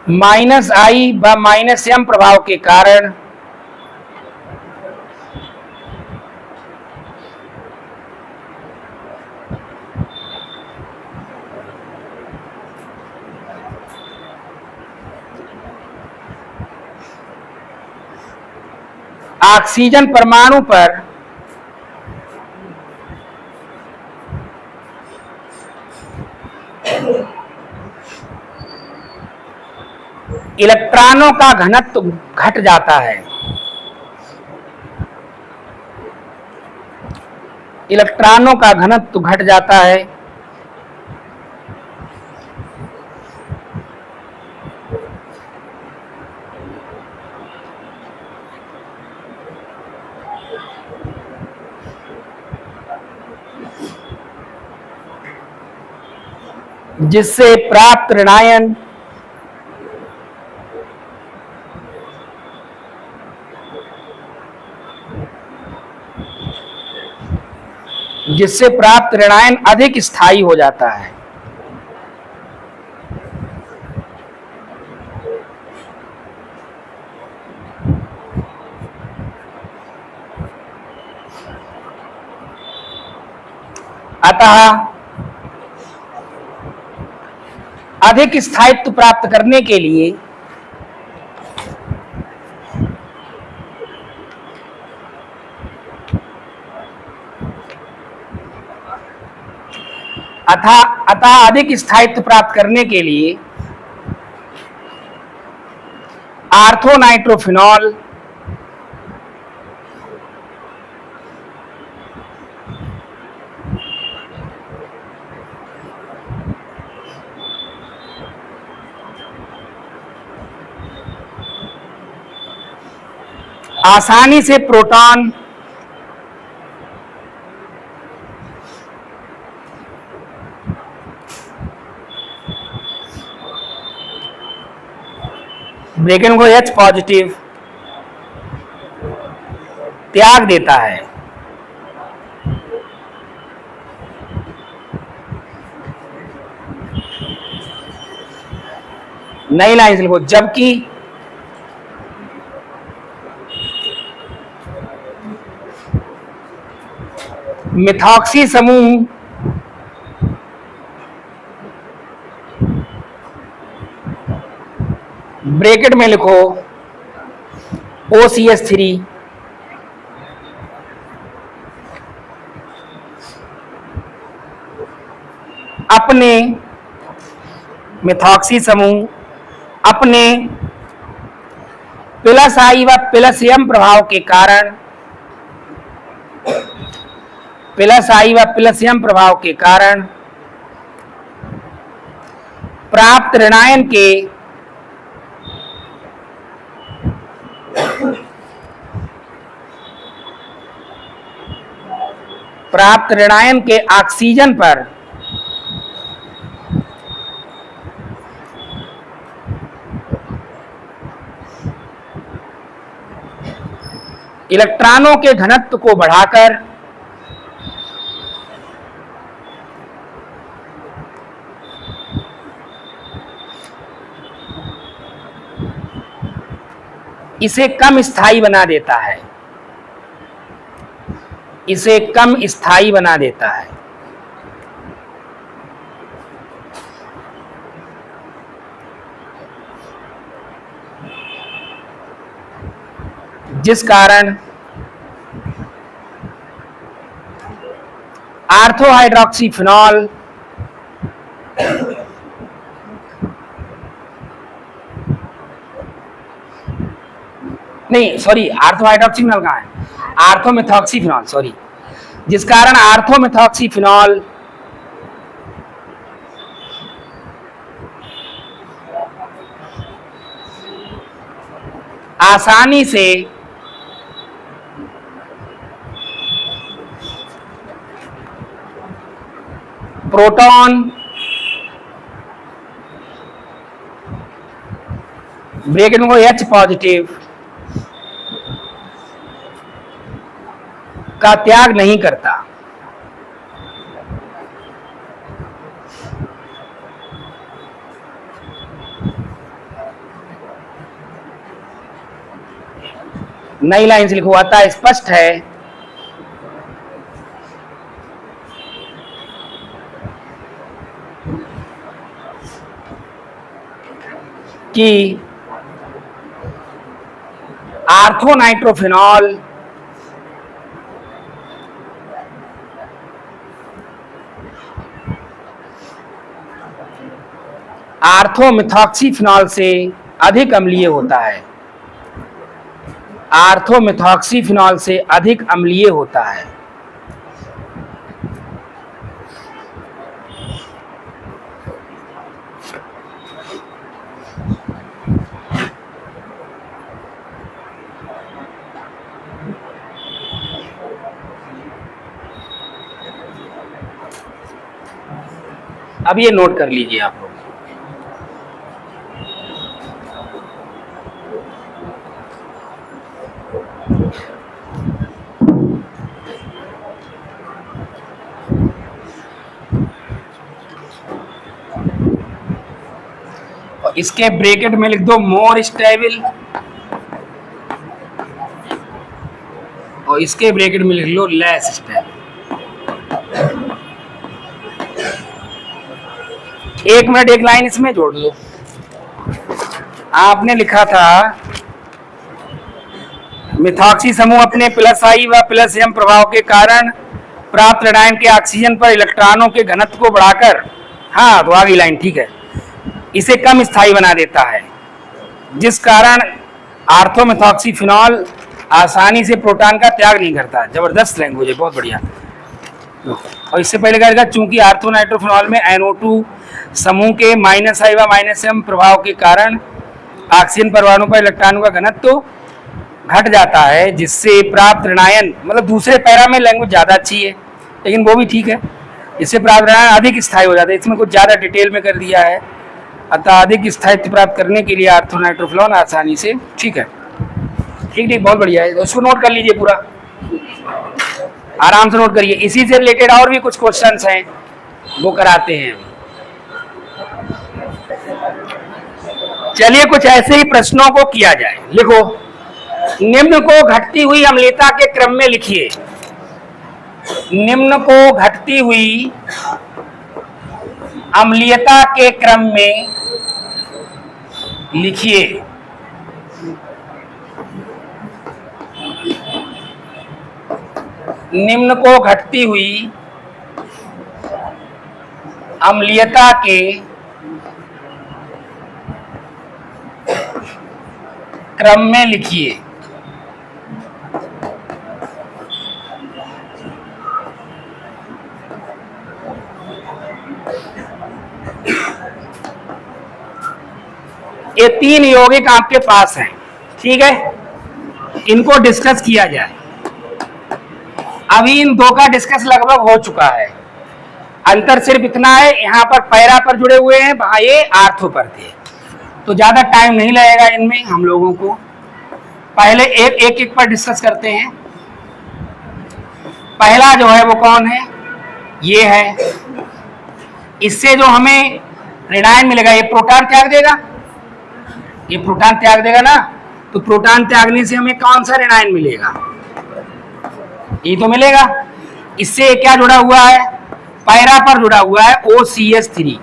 -I व -M प्रभाव के कारण ऑक्सीजन परमाणु पर इलेक्ट्रॉनों का घनत्व घट जाता है। इलेक्ट्रॉनों का घनत्व घट जाता है। जिससे प्राप्त ऋणायन जिससे प्राप्त ऋणायन अधिक स्थायी हो जाता है। अतः अधिक स्थायित्व प्राप्त करने के लिए अतः अधिक स्थायित्व प्राप्त करने के लिए आर्थोनाइट्रोफिनॉल आसानी से प्रोटॉन ब्रेकेन को H पॉजिटिव त्याग देता है। नई लाइन से लिखो, जबकि मिथॉक्सी समूह ब्रैकेट में लिखो OCH3 अपने मिथॉक्सी समूह अपने प्लस आई व प्लस एम प्रभाव के कारण प्राप्त ऋणायन के ऑक्सीजन पर इलेक्ट्रॉनों के घनत्व को बढ़ाकर इसे कम स्थायी बना देता है। जिस कारण आर्थोहाइड्रोक्सीफिनॉल नहीं सॉरी आर्थोहाइड्रोक्सीफिनॉल कहाँ है, आर्थोमेथॉक्सीफिनॉल सॉरी, जिस कारण आर्थोमेथॉक्सीफिनॉल आसानी से प्रोटॉन ब्रैकेट में H पॉजिटिव का त्याग नहीं करता। नई लाइन से लिखो, अतः स्पष्ट है कि आर्थोनाइट्रोफिनॉल आर्थोमेथॉक्सीफिनॉल से अधिक अम्लीय होता है। अब ये नोट कर लीजिए आप लोग। और इसके ब्रैकेट में लिख दो मोर स्टेबल, और इसके ब्रैकेट में लिख लो लेस स्टेबल। एक मिनट, एक लाइन इसमें जोड़ दो। आपने लिखा था मिथॉक्सी समूह अपने प्लस आई व प्लस एम प्रभाव के कारण प्राप्त ऋणायन के ऑक्सीजन पर इलेक्ट्रॉनों के घनत्व को बढ़ाकर, हाँ तो आगे लाइन ठीक है, इसे कम स्थायी बना देता है, जिस कारण आर्थोमेथॉक्सी फिनॉल आसानी से प्रोटॉन का त्याग नहीं करता। जबरदस्त लैंग्वेज है, बहुत बढ़िया। और इससे पहले कहेगा चूंकि आर्थोनाइट्रोफिनॉल में NO2 समूह के -I व -M प्रभाव के कारण ऑक्सीजन परमाणु पर इलेक्ट्रॉनों का घनत्व तो घट जाता है, जिससे प्राप्त ऋणायन, मतलब दूसरे पैरा में लैंग्वेज ज्यादा अच्छी है लेकिन वो भी ठीक है, इससे प्राप्त ऋणायन अधिक स्थायी हो जाता है। इसमें कुछ ज्यादा डिटेल में कर दिया है, अतः अधिक स्थायित्व प्राप्त करने के लिए आर्थोनाइट्रोफिनॉल आसानी से, ठीक है, ठीक ठीक, बहुत बढ़िया है। तो उसको नोट कर लीजिए, पूरा आराम से नोट करिए। इसी से रिलेटेड और भी कुछ क्वेश्चंस हैं वो कराते हैं। चलिए कुछ ऐसे ही प्रश्नों को किया जाए। लिखो, निम्न को घटती हुई अम्लीयता के क्रम में लिखिए। निम्न को घटती हुई अम्लीयता के क्रम में लिखिए। निम्न को घटती हुई अम्लीयता के क्रम में लिखिए। ये 3 यौगिक आपके पास हैं, ठीक है, इनको डिस्कस किया जाए। अभी इन 2 का डिस्कस लगभग हो चुका है, अंतर सिर्फ इतना है, यहाँ पर पैरा पर जुड़े हुए हैं, वहां ये आर्थो पर थे, तो ज्यादा टाइम नहीं लगेगा इनमें हम लोगों को। पहले एक पर डिस्कस करते हैं। पहला जो है वो कौन है, ये है। इससे जो हमें ऋणायन मिलेगा, ये प्रोटॉन त्याग देगा, ये प्रोटॉन त्याग देगा ना, तो प्रोटॉन त्यागने से हमें कौन सा ऋणायन मिलेगा, ये तो मिलेगा। इससे क्या जुड़ा हुआ है, पैरा पर जुड़ा हुआ है OCH3।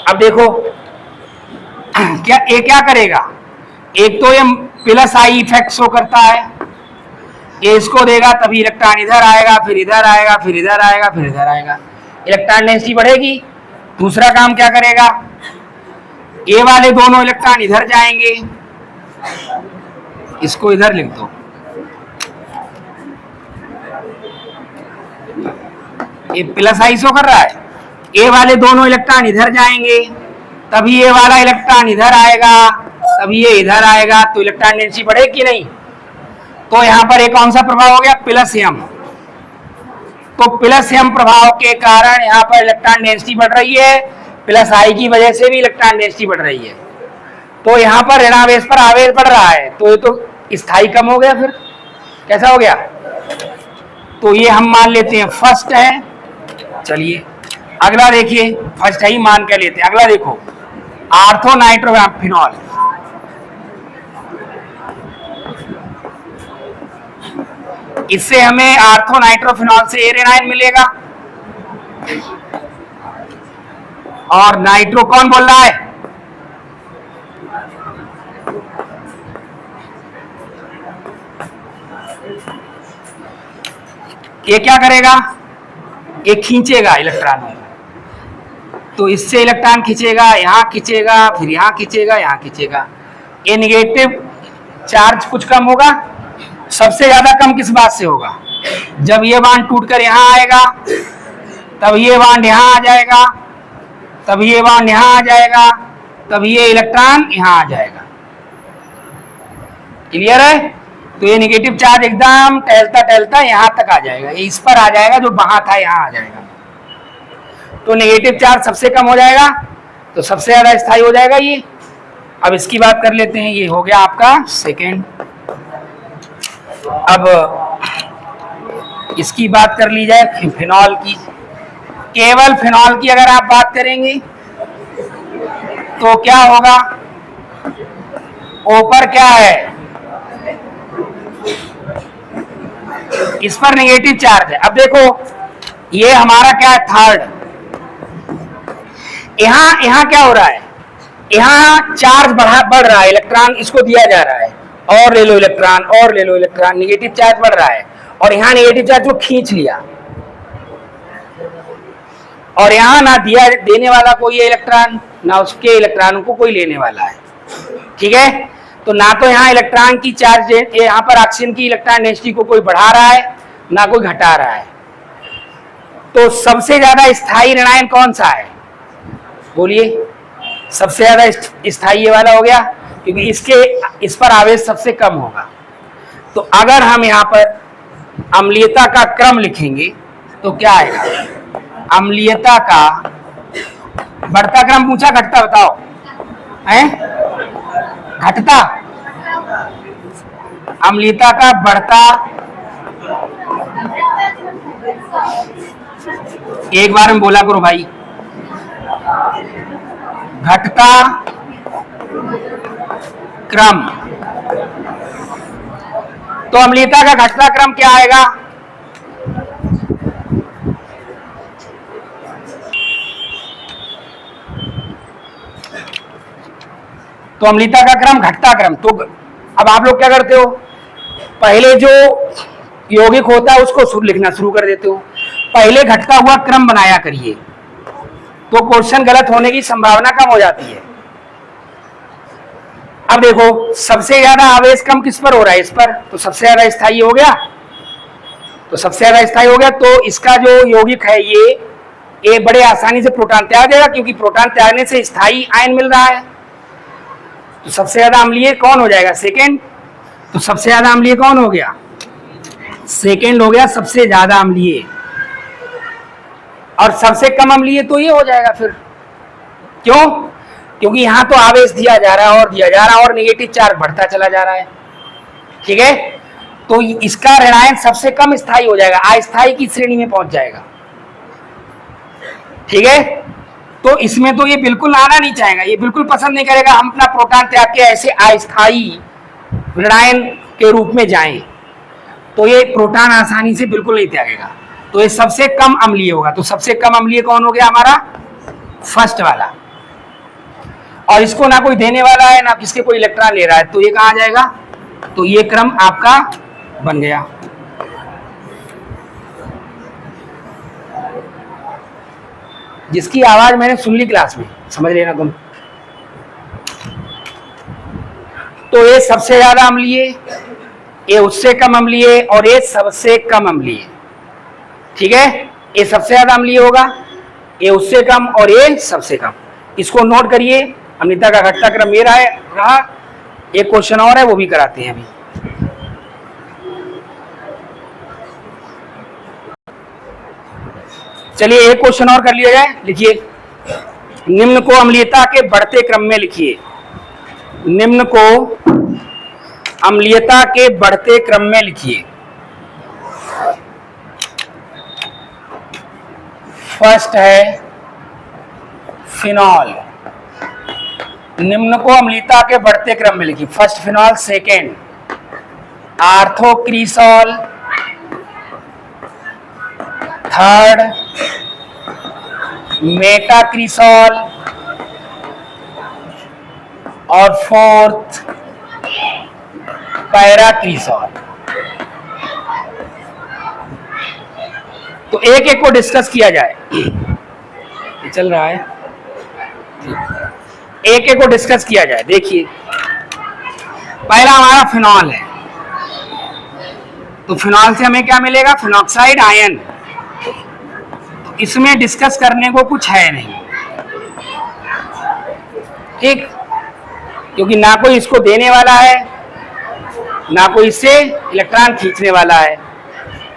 अब देखो क्या ये क्या करेगा, एक तो ये प्लस आई इफेक्ट शो करता है, ये इसको देगा तभी इलेक्ट्रॉन इधर आएगा, फिर इधर आएगा, फिर इधर आएगा, फिर इधर आएगा, इलेक्ट्रॉन डेंसिटी बढ़ेगी। दूसरा काम क्या करेगा, ये वाले दोनों इलेक्ट्रॉन इधर जाएंगे, इसको इधर लिख दो, ये प्लस आई शो कर रहा है, ये वाले दोनों इलेक्ट्रॉन इधर जाएंगे, तभी ये वाला इलेक्ट्रॉन इधर आएगा, तभी ये इधर आएगा, तो इलेक्ट्रॉन डेंसिटी बढ़ेगी कि नहीं। तो यहाँ पर एक कौन सा प्रभाव हो गया, प्लस एम। तो प्लस एम प्रभाव के कारण यहाँ पर इलेक्ट्रॉन डेंसिटी बढ़ रही है, प्लस आई की वजह से भी इलेक्ट्रॉन डेंसिटी बढ़ रही है, तो यहाँ पर ऋणावेश पर आवेश बढ़ रहा है, तो ये तो स्थायी कम हो गया, फिर कैसा हो गया, तो ये हम मान लेते हैं फर्स्ट है। चलिए अगला देखिए, फर्स्ट है ही मान के लेते हैं। अगला देखो, आर्थोनाइट्रोफिनॉल, इससे हमें आर्थोनाइट्रोफिनॉल से ऋणायन मिलेगा, और नाइट्रो कौन बोल रहा है, ये क्या करेगा, ये खींचेगा इलेक्ट्रॉन, तो इससे इलेक्ट्रॉन खींचेगा, यहाँ खींचेगा, फिर यहाँ खींचेगा, यहाँ खींचेगा, ये निगेटिव चार्ज कुछ कम होगा। सबसे ज्यादा कम किस बात से होगा, जब ये बांड टूटकर यहाँ आएगा, तब ये बांड यहाँ आ जाएगा, तब ये बांड यहाँ आ जाएगा, तब ये इलेक्ट्रॉन यहाँ आ जाएगा। क्लियर है, तो ये नेगेटिव चार्ज एकदम टहलता टहलता यहाँ तक आ जाएगा, ये इस पर आ जाएगा, जो वहां था यहाँ आ जाएगा, तो नेगेटिव चार्ज सबसे कम हो जाएगा, तो सबसे ज्यादा स्थायी हो जाएगा ये। अब इसकी बात कर लेते हैं, ये हो गया आपका सेकेंड। अब इसकी बात कर ली जाए फिनॉल की। केवल फिनॉल की अगर आप बात करेंगे तो क्या होगा, ऊपर क्या है, इस पर नेगेटिव चार्ज है। अब देखो ये हमारा क्या है, थर्ड। यहां क्या हो रहा है, यहां चार्ज बढ़ रहा है, इलेक्ट्रॉन इसको दिया जा रहा है, और ले लो इलेक्ट्रॉन, और ले लो इलेक्ट्रॉन, नेगेटिव चार्ज बढ़ रहा है, और यहां नेगेटिव चार्ज को खींच लिया, और यहां ना दिया देने वाला कोई है इलेक्ट्रॉन, ना उसके इलेक्ट्रॉन को कोई लेने वाला है। ठीक है, तो ना तो यहाँ इलेक्ट्रॉन की चार्ज, यहाँ पर ऑक्सीजन की इलेक्ट्रॉन डेंसिटी को कोई बढ़ा रहा है ना कोई घटा रहा है। तो सबसे ज्यादा स्थायी ऋणायन कौन सा है, बोलिए। सबसे ज्यादा स्थायी ये वाला हो गया, क्योंकि इस पर आवेश सबसे कम होगा। तो अगर हम यहाँ पर अम्लीयता का क्रम लिखेंगे तो क्या आएगा, अम्लीयता का बढ़ता क्रम पूछा, घटता बताओ, हैं घटता, अम्लीयता का बढ़ता, एक बार में बोला करो भाई, घटता क्रम। तो अम्लीयता का घटता क्रम क्या आएगा, तो अम्लीयता का क्रम घटता क्रम। तो अब आप लोग क्या करते हो, पहले जो यौगिक होता है उसको लिखना शुरू कर देते हो, पहले घटता हुआ क्रम बनाया करिए, तो क्वेश्चन गलत होने की संभावना कम हो जाती है। अब देखो सबसे ज्यादा आवेश कम किस पर हो रहा है, इस पर, तो सबसे ज्यादा स्थायी हो गया, तो सबसे ज्यादा स्थायी हो गया, तो इसका जो यौगिक है ये बड़े आसानी से प्रोटॉन त्याग देगा, क्योंकि प्रोटॉन त्यागने से स्थायी आयन मिल रहा है। तो सबसे ज्यादा अम्लीय कौन हो जाएगा, सेकेंड। तो सबसे ज्यादा अम्लीय कौन हो गया, सेकेंड हो गया सबसे ज्यादा अम्लीय, और सबसे कम अम्लीय तो ये हो जाएगा फिर। क्यों, क्योंकि यहां तो आवेश दिया जा रहा है और दिया जा रहा है, और नेगेटिव चार्ज बढ़ता चला जा रहा है। ठीक है, तो इसका ऋणायन सबसे कम स्थायी हो जाएगा, अस्थायी की श्रेणी में पहुंच जाएगा। ठीक है, तो इसमें तो ये बिल्कुल आना नहीं चाहेगा, ये बिल्कुल पसंद नहीं करेगा हम अपना प्रोटॉन त्याग के ऐसे अस्थायी ऋणायन के रूप में जाएं, तो ये प्रोटॉन आसानी से बिल्कुल नहीं त्यागेगा। तो ये सबसे कम अम्लीय होगा। तो सबसे कम अम्लीय कौन हो गया हमारा, फर्स्ट वाला, और इसको ना कोई देने वाला है ना किसके कोई इलेक्ट्रॉन ले रहा है, तो ये कहाँ जाएगा, तो ये क्रम आपका बन गया। जिसकी आवाज मैंने सुन ली क्लास में, समझ लेना तुम। तो ये सबसे ज्यादा अम्लीय, ये उससे कम अम्लीय, और ये सबसे कम अम्लीय। ठीक है, ये सबसे ज्यादा अम्लीय होगा, ये उससे कम, और ये सबसे कम। इसको नोट करिए, अम्लीयता का घटता क्रम ये रहा। एक क्वेश्चन और है, वो भी कराते हैं अभी। चलिए एक क्वेश्चन और कर लिया जाए, लिखिए, निम्न को अम्लीयता के बढ़ते क्रम में लिखिए, निम्न को अम्लीयता के बढ़ते क्रम में लिखिए। फर्स्ट है फिनॉल, निम्न को अम्लीयता के बढ़ते क्रम में लिखिए। फर्स्ट फिनॉल, सेकेंड आर्थोक्रिसॉल, थर्ड मेटाक्रिसॉल, और फोर्थ पैराक्रिसॉल। तो एक एक को डिस्कस किया जाए, ये चल रहा है, एक एक को डिस्कस किया जाए। देखिए पहला हमारा फिनॉल है, तो फिनॉल से हमें क्या मिलेगा, फिनॉक्साइड आयन। तो इसमें डिस्कस करने को कुछ है नहीं, ठीक, क्योंकि ना कोई इसको देने वाला है ना कोई इससे इलेक्ट्रॉन खींचने वाला है,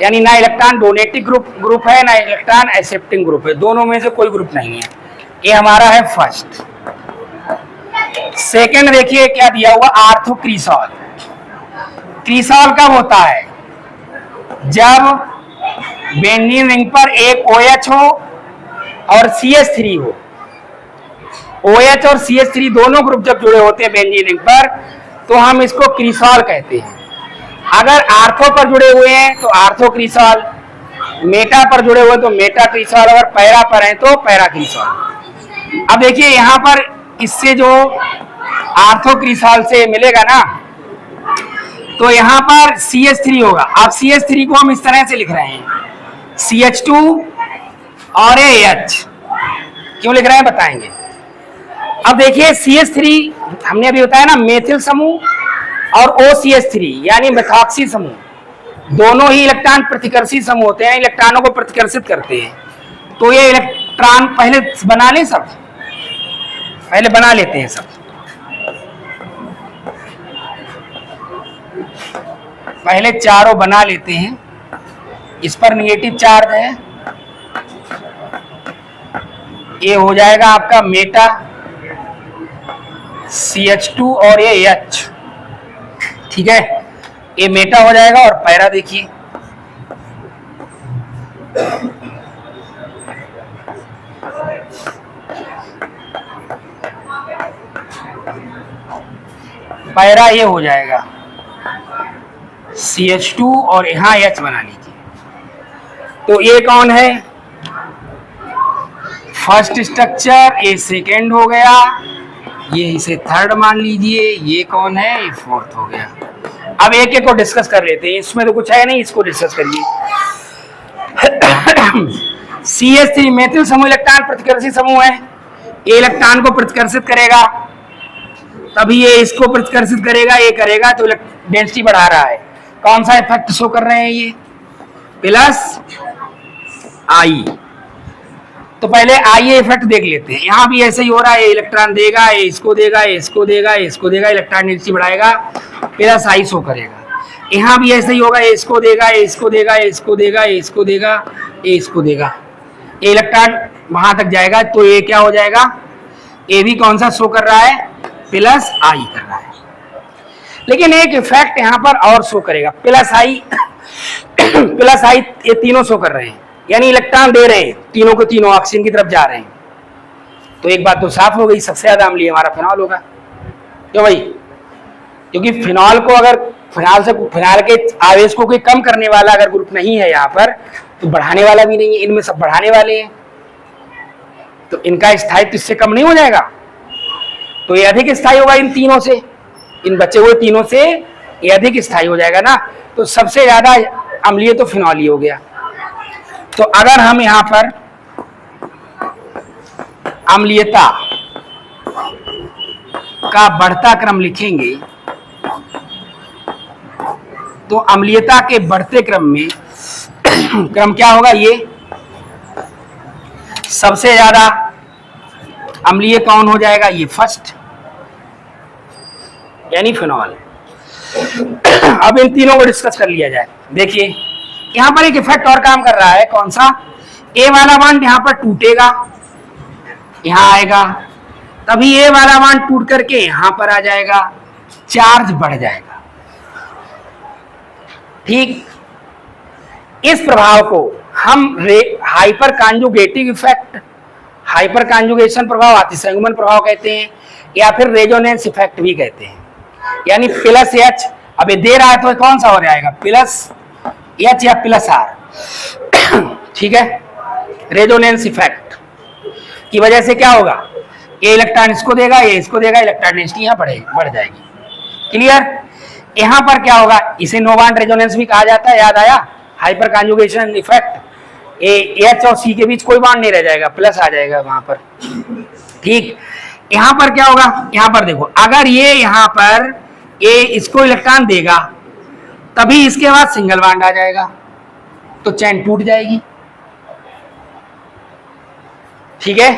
यानी ना इलेक्ट्रॉन डोनेटिव ग्रुप है ना इलेक्ट्रॉन एक्सेप्टिंग ग्रुप है, दोनों में से कोई ग्रुप नहीं है। ये हमारा है फर्स्ट। सेकंड देखिए क्या दिया हुआ, आर्थोक्रिसॉल। क्रिसॉल कब होता है, जब बेंजीन रिंग पर एक OH हो और CH3 हो, OH और CH3 दोनों ग्रुप जब जुड़े होते हैं बेंजीन रिंग पर तो हम इसको क्रिसॉल कहते हैं। अगर आर्थो पर जुड़े हुए हैं तो आर्थो क्रिसॉल, मेटा पर जुड़े हुए तो मेटा क्रिसॉल, अगर पैरा पर हैं तो पैरा क्रिसॉल। अब देखिए यहां पर इससे जो आर्थो क्रिसॉल से मिलेगा ना तो यहां पर CH3 होगा। अब CH3 को हम इस तरह से लिख रहे हैं CH2 और AH, क्यों लिख रहे हैं बताएंगे। अब देखिए CH3 हमने अभी बताया ना मेथिल समूह और OCH3 यानी मेथॉक्सी समूह, दोनों ही इलेक्ट्रॉन प्रतिकर्षी समूह होते हैं, इलेक्ट्रॉनों को प्रतिकर्षित करते हैं। तो ये इलेक्ट्रॉन पहले बना लें, सब पहले बना लेते हैं, सब पहले चारों बना लेते हैं। इस पर निगेटिव चार्ज है, ये हो जाएगा आपका मेटा CH2 और ये H, ठीक है, ये मेटा हो जाएगा। और पैरा देखिए पैरा ये हो जाएगा CH2 और यहाँ H बना लीजिए। तो ये कौन है, फर्स्ट स्ट्रक्चर, ये सेकेंड हो गया, ये इसे थर्ड मान लीजिए, ये कौन है, ये फोर्थ हो गया। अब एक एक को डिस्कस कर लेते हैं, इसमें तो कुछ है नहीं, इसको डिस्कस करिए। CH3 मेथिल समूह इलेक्ट्रॉन प्रतिकर्षी समूह है, ये इलेक्ट्रॉन को प्रतिकर्षित करेगा तभी ये इसको प्रतिकर्षित करेगा, ये करेगा तो डेंसिटी बढ़ा रहा है। कौन सा इफेक्ट शो कर रहे हैं ये, प्लस आई। तो पहले आइए इफेक्ट देख लेते हैं। यहाँ भी ऐसे ही हो रहा है, इलेक्ट्रॉन देगा, ये इसको देगा, ये इसको देगा, ये इसको देगा, इलेक्ट्रॉन डेंसिटी बढ़ाएगा, प्लस आई शो करेगा। यहाँ भी ऐसे ही होगा, ये इसको देगा, ये इसको देगा, ये इसको देगा, ये इसको देगा, ये इसको देगा, ये इलेक्ट्रॉन वहां तक जाएगा तो ये क्या हो जाएगा, ये भी कौन सा शो कर रहा है, प्लस आई कर रहा है। लेकिन एक इफेक्ट यहाँ पर और शो करेगा, प्लस आई प्लस आई, ये तीनों शो कर रहे हैं, यानी इलेक्ट्रॉन दे रहे हैं तीनों को, तीनों ऑक्सीजन की तरफ जा रहे हैं। तो एक बात तो साफ हो गई, सबसे ज्यादा अम्लीय हमारा फिनॉल होगा। क्यों भाई, क्योंकि फिनॉल को अगर फिनॉल के आवेश को कोई कम करने वाला अगर ग्रुप नहीं है यहाँ पर तो बढ़ाने वाला भी नहीं है, इनमें सब बढ़ाने वाले हैं, तो इनका स्थायित्व इससे कम नहीं हो जाएगा, तो ये अधिक स्थायी होगा इन तीनों से, इन बचे हुए तीनों से ये अधिक स्थायी हो जाएगा ना। तो सबसे ज्यादा अम्लीय तो फिनॉल ही हो गया। तो अगर हम यहां पर अम्लीयता का बढ़ता क्रम लिखेंगे तो अम्लीयता के बढ़ते क्रम में क्रम क्या होगा, ये सबसे ज्यादा अम्लीय कौन हो जाएगा, ये फर्स्ट यानी फिनॉल। अब इन तीनों को डिस्कस कर लिया जाए। देखिए यहां पर एक इफेक्ट और काम कर रहा है, कौन सा, ए वाला बॉन्ड यहां पर टूटेगा, यहां आएगा, तभी ए वाला बॉन्ड टूट करके यहां पर आ जाएगा, चार्ज बढ़ जाएगा। ठीक, इस प्रभाव को हम hyper conjugative effect, hyper conjugation प्रभाव, अतिसंगमन प्रभाव कहते हैं, या फिर रेजोनेंस इफेक्ट भी कहते हैं। यानी प्लस एच, अब ये दे रहा है तो कौन सा हो जाएगा, प्लस एच या प्लस आर। ठीक है, रेजोनेंस इफेक्ट की वजह से क्या होगा, ये इलेक्ट्रॉन इसको देगा, ये इसको देगा, इलेक्ट्रॉन डेंसिटी यहाँ बढ़ जाएगी। क्लियर, यहाँ पर क्या होगा, इसे नो बॉन्ड रेजोनेंस भी कहा जाता है, याद आया, हाइपर कॉन्जुगेशन इफेक्ट, एच और सी के बीच कोई बॉन्ड नहीं रह जाएगा, प्लस आ जाएगा वहां पर। ठीक, यहां पर क्या होगा, यहां पर देखो, अगर ये यहां पर ये इसको इलेक्ट्रॉन देगा तभी इसके बाद सिंगल बॉन्ड आ जाएगा तो चैन टूट जाएगी। ठीक है,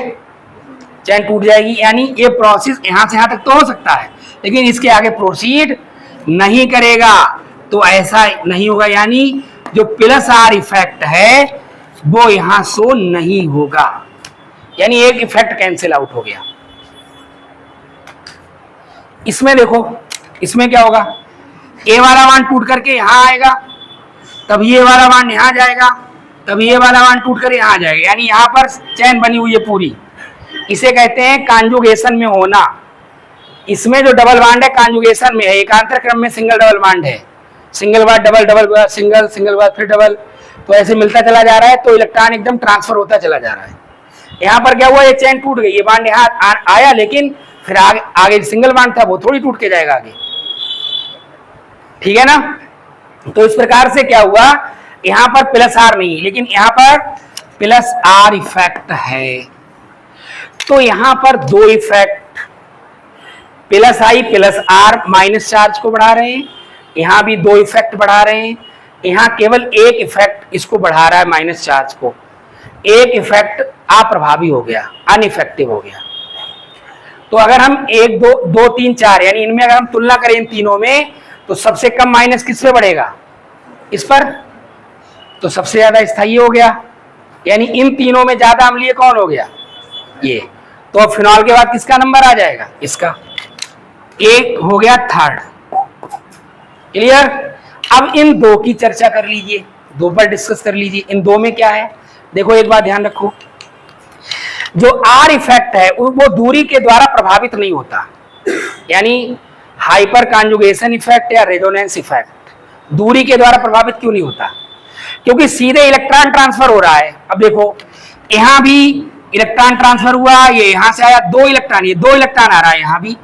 चैन टूट जाएगी, यानी ये प्रोसेस यहां से यहां तक तो हो सकता है लेकिन इसके आगे प्रोसीड नहीं करेगा, तो ऐसा नहीं होगा, यानी जो प्लस आर इफेक्ट है वो यहां शो नहीं होगा, यानी एक इफेक्ट कैंसिल आउट हो गया। इसमें देखो, इसमें क्या होगा, ए वाला बॉन्ड टूट करके यहां आएगा, तब ये वाला बॉन्ड यहां जाएगा, तब ये वाला बॉन्ड टूट कर यहाँ आ जाएगा, यानी यहाँ पर चैन बनी हुई है पूरी। इसे कहते हैं कॉन्जुगेशन में होना। इसमें जो डबल बॉन्ड है कॉन्जुगेशन में है, एकांतर क्रम में सिंगल डबल बॉन्ड है, सिंगल बार डबल, डबल बार सिंगल, सिंगल बार फिर डबल, तो ऐसे मिलता चला जा रहा है, तो इलेक्ट्रॉन एकदम ट्रांसफर होता चला जा रहा है। यहाँ पर क्या हुआ, ये चैन टूट गई, ये बॉन्ड यहाँ आया, लेकिन फिर आगे सिंगल बॉन्ड था वो थोड़ी टूट के जाएगा आगे, ठीक है ना। तो इस प्रकार से क्या हुआ, यहाँ पर प्लस आर नहीं, लेकिन यहाँ पर प्लस आर इफेक्ट है। तो यहाँ पर दो effect, plus I plus R minus charge को बढ़ा रहे हैं, यहाँ भी दो इफेक्ट बढ़ा रहे हैं, यहाँ केवल एक इफेक्ट इसको बढ़ा रहा है माइनस चार्ज को, एक इफेक्ट अप्रभावी हो गया, अनइफेक्टिव हो गया। तो अगर हम 1 2 2 3 4 यानी इनमें अगर हम तुलना करें इन तीनों में, तो सबसे कम माइनस किस पे बढ़ेगा, इस पर, तो सबसे ज्यादा स्थायी हो गया, यानी इन तीनों में ज्यादा अम्लीय कौन हो गया, ये। तो अब फिनॉल के बाद किसका नंबर आ जाएगा, इसका, एक हो गया थर्ड। क्लियर। अब इन दो की चर्चा कर लीजिए, दो पर डिस्कस कर लीजिए, इन दो में क्या है। देखो एक बात ध्यान रखो, जो आर इफेक्ट है वो दूरी के द्वारा प्रभावित नहीं होता, यानी हाइपर कॉन्जुगेशन इफेक्ट या रेजोनेंस इफेक्ट दूरी के द्वारा प्रभावित क्यों नहीं होता, क्योंकि सीधे इलेक्ट्रॉन ट्रांसफर हो रहा है। अब देखो यहां भी इलेक्ट्रॉन ट्रांसफर हुआ, ये यहां से आया दो इलेक्ट्रॉन, ये दो इलेक्ट्रॉन आ रहा है यहां भी,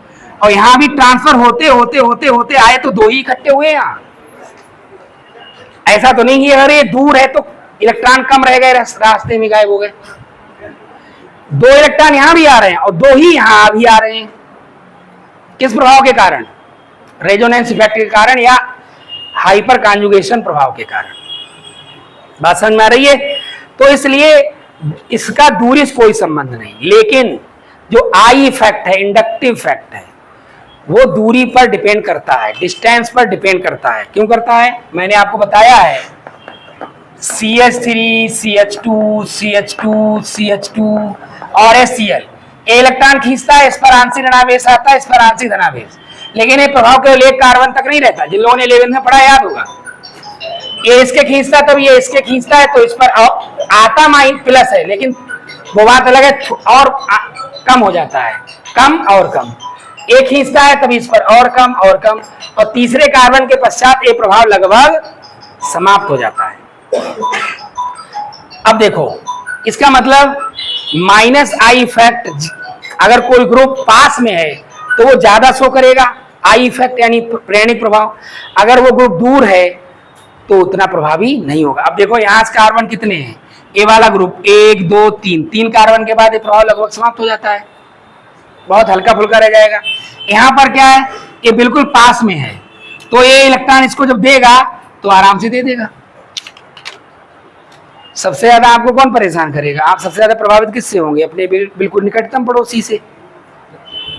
और यहां भी ट्रांसफर होते होते होते होते आए तो दो ही इकट्ठे हुए यहां। ऐसा तो नहीं कि अगर ये दूर है तो इलेक्ट्रॉन कम रह गए, रास्ते में गायब हो गए। दो इलेक्ट्रॉन यहां भी आ रहे हैं और दो ही यहां भी आ रहे हैं, किस प्रभाव के कारण, रेजोनेंस इफेक्ट के कारण या हाइपर कॉन्जुगेशन प्रभाव के कारण। बात समझ में आ रही है। तो इसलिए इसका दूरी से कोई संबंध नहीं, लेकिन जो आई इफेक्ट है, इंडक्टिव इफेक्ट है, वो दूरी पर डिपेंड करता है, डिस्टेंस पर डिपेंड करता है। क्यों करता है, मैंने आपको बताया है, CH3 CH2 CH2 CH2 और HCl, इलेक्ट्रॉन खींचता है, इस पर आंशिक ऋणावेश आता है, इस पर आंशिक धनावेश, लेकिन ये प्रभाव केवल एक कार्बन तक नहीं रहता। जिन लोगों ने 11th में पढ़ा याद होगा, ये इसके खींचता है तब ये इसके खींचता है, तो इस पर आता माइन प्लस है, लेकिन वो बात अलग है, और कम हो जाता है, कम और कम, एक खींचता है तभी इस पर और कम और कम, और तीसरे कार्बन के पश्चात ये प्रभाव लगभग समाप्त हो जाता है। अब देखो इसका मतलब माइनस आई इफेक्ट, अगर कोई ग्रुप पास में है तो वो ज्यादा शो करेगा आई इफेक्ट यानी प्रेरणिक प्रभाव, अगर वो ग्रुप दूर है तो उतना प्रभावी नहीं होगा। अब देखो यहाँ से कार्बन कितने हैं, ए वाला ग्रुप 1 2 3, 3 कार्बन के बाद ये प्रभाव लगभग समाप्त हो जाता है, बहुत हल्का फुल्का रह जाएगा। यहाँ पर क्या है, ये बिल्कुल पास में है, तो ये इलेक्ट्रॉन इसको जब देगा तो आराम से दे देगा। सबसे ज्यादा आपको कौन परेशान करेगा, आप सबसे ज्यादा प्रभावित किससे होंगे, अपने बिल्कुल निकटतम पड़ोसी से,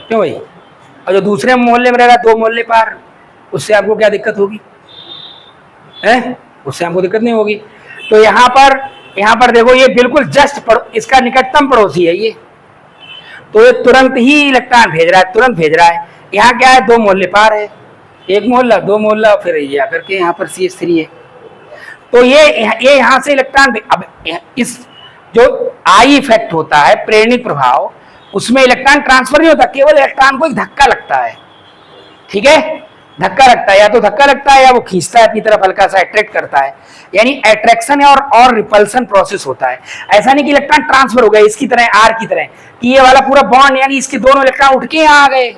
क्यों भाई। और जो दूसरे मोहल्ले में रहेगा 2 मोहल्ले पार, उससे आपको क्या दिक्कत होगी, है, उससे आपको दिक्कत नहीं होगी। तो यहाँ पर देखो ये बिल्कुल जस्ट इसका निकटतम पड़ोसी है ये, तो ये तुरंत ही इलेक्ट्रॉन भेज रहा है, तुरंत भेज रहा है। यहाँ क्या है, 2 मोहल्ले पार है, 1 मोहल्ला 2 मोहल्ला, फिर ये आकर के यहाँ पर CH3 है, तो ये यहाँ से इलेक्ट्रॉन, अब इस जो आई इफेक्ट होता है प्रेरणिक प्रभाव, उसमें इलेक्ट्रॉन ट्रांसफर नहीं होता, केवल इलेक्ट्रॉन को एक धक्का लगता है, ठीक है, धक्का लगता है, या तो धक्का लगता है या वो खींचता है अपनी तरफ, हल्का सा अट्रैक्ट करता है, यानी अट्रैक्शन और रिपल्सन प्रोसेस होता है। ऐसा नहीं कि इलेक्ट्रॉन ट्रांसफर हो गए इसकी तरह, आर की तरह, कि ये वाला पूरा बॉन्ड यानी इसके दोनों इलेक्ट्रॉन उठ के यहाँ आ गए,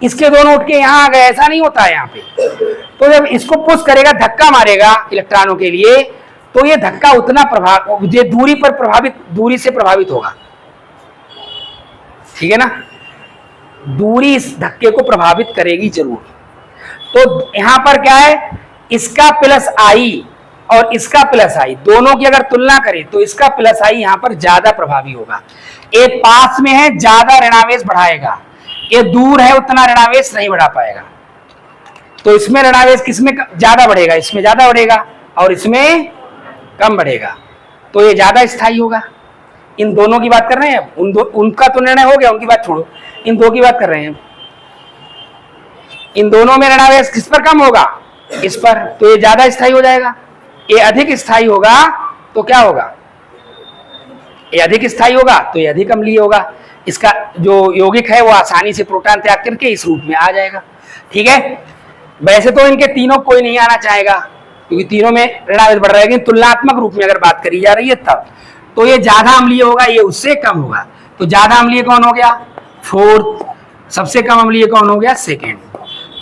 इसके दोनों उठ के यहाँ आ गए, ऐसा नहीं होता है यहाँ पे। तो जब इसको पुश करेगा, धक्का मारेगा इलेक्ट्रॉनों के लिए, तो ये धक्का उतना प्रभाव, ये दूरी पर प्रभावित, दूरी से प्रभावित होगा, ठीक है ना, दूरी इस धक्के को प्रभावित करेगी जरूर। तो यहां पर क्या है, इसका प्लस आई और इसका प्लस आई दोनों की अगर तुलना करें तो इसका प्लस आई यहां पर ज्यादा प्रभावी होगा। ये पास में है, ज्यादा ऋणावेश बढ़ाएगा, ये दूर है, उतना ऋणावेश नहीं बढ़ा पाएगा। तो इसमें ऋणावेश किसमें ज्यादा बढ़ेगा, इसमें ज्यादा बढ़ेगा और इसमें कम बढ़ेगा, तो ये ज्यादा स्थायी होगा। इन दोनों की बात कर रहे हैं, उनका तो निर्णय हो गया, उनकी बात छोड़ो, इन दो की बात कर रहे हैं। इन दोनों में ऋणावेश किस पर कम होगा, इस पर, तो ये ज्यादा स्थायी हो जाएगा। ये अधिक स्थायी होगा तो क्या होगा, ये अधिक स्थायी होगा तो ये अधिक अम्लीय होगा। इसका जो यौगिक है वो आसानी से प्रोटॉन त्याग करके इस रूप में आ जाएगा। ठीक है, वैसे तो इनके तीनों कोई नहीं आना चाहेगा क्योंकि तीनों में ऋणावेश बढ़ रहा है, लेकिन तुलनात्मक रूप में अगर बात करी जा रही है तब तो ये ज्यादा अम्लीय होगा, ये उससे कम होगा। तो ज्यादा अम्लीय कौन हो गया, फोर्थ, सबसे कम अम्लीय कौन हो गया, सेकेंड।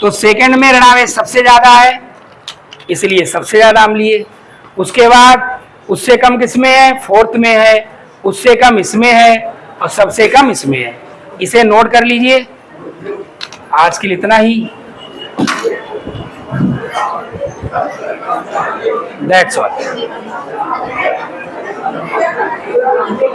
तो सेकेंड में ऋणावेश सबसे ज्यादा है इसलिए सबसे ज्यादा अम्लीय। उसके बाद उससे कम किसमें है, फोर्थ में है, उससे कम इसमें है और सबसे कम इसमें है। इसे नोट कर लीजिए। आज के लिए इतना ही। That's all.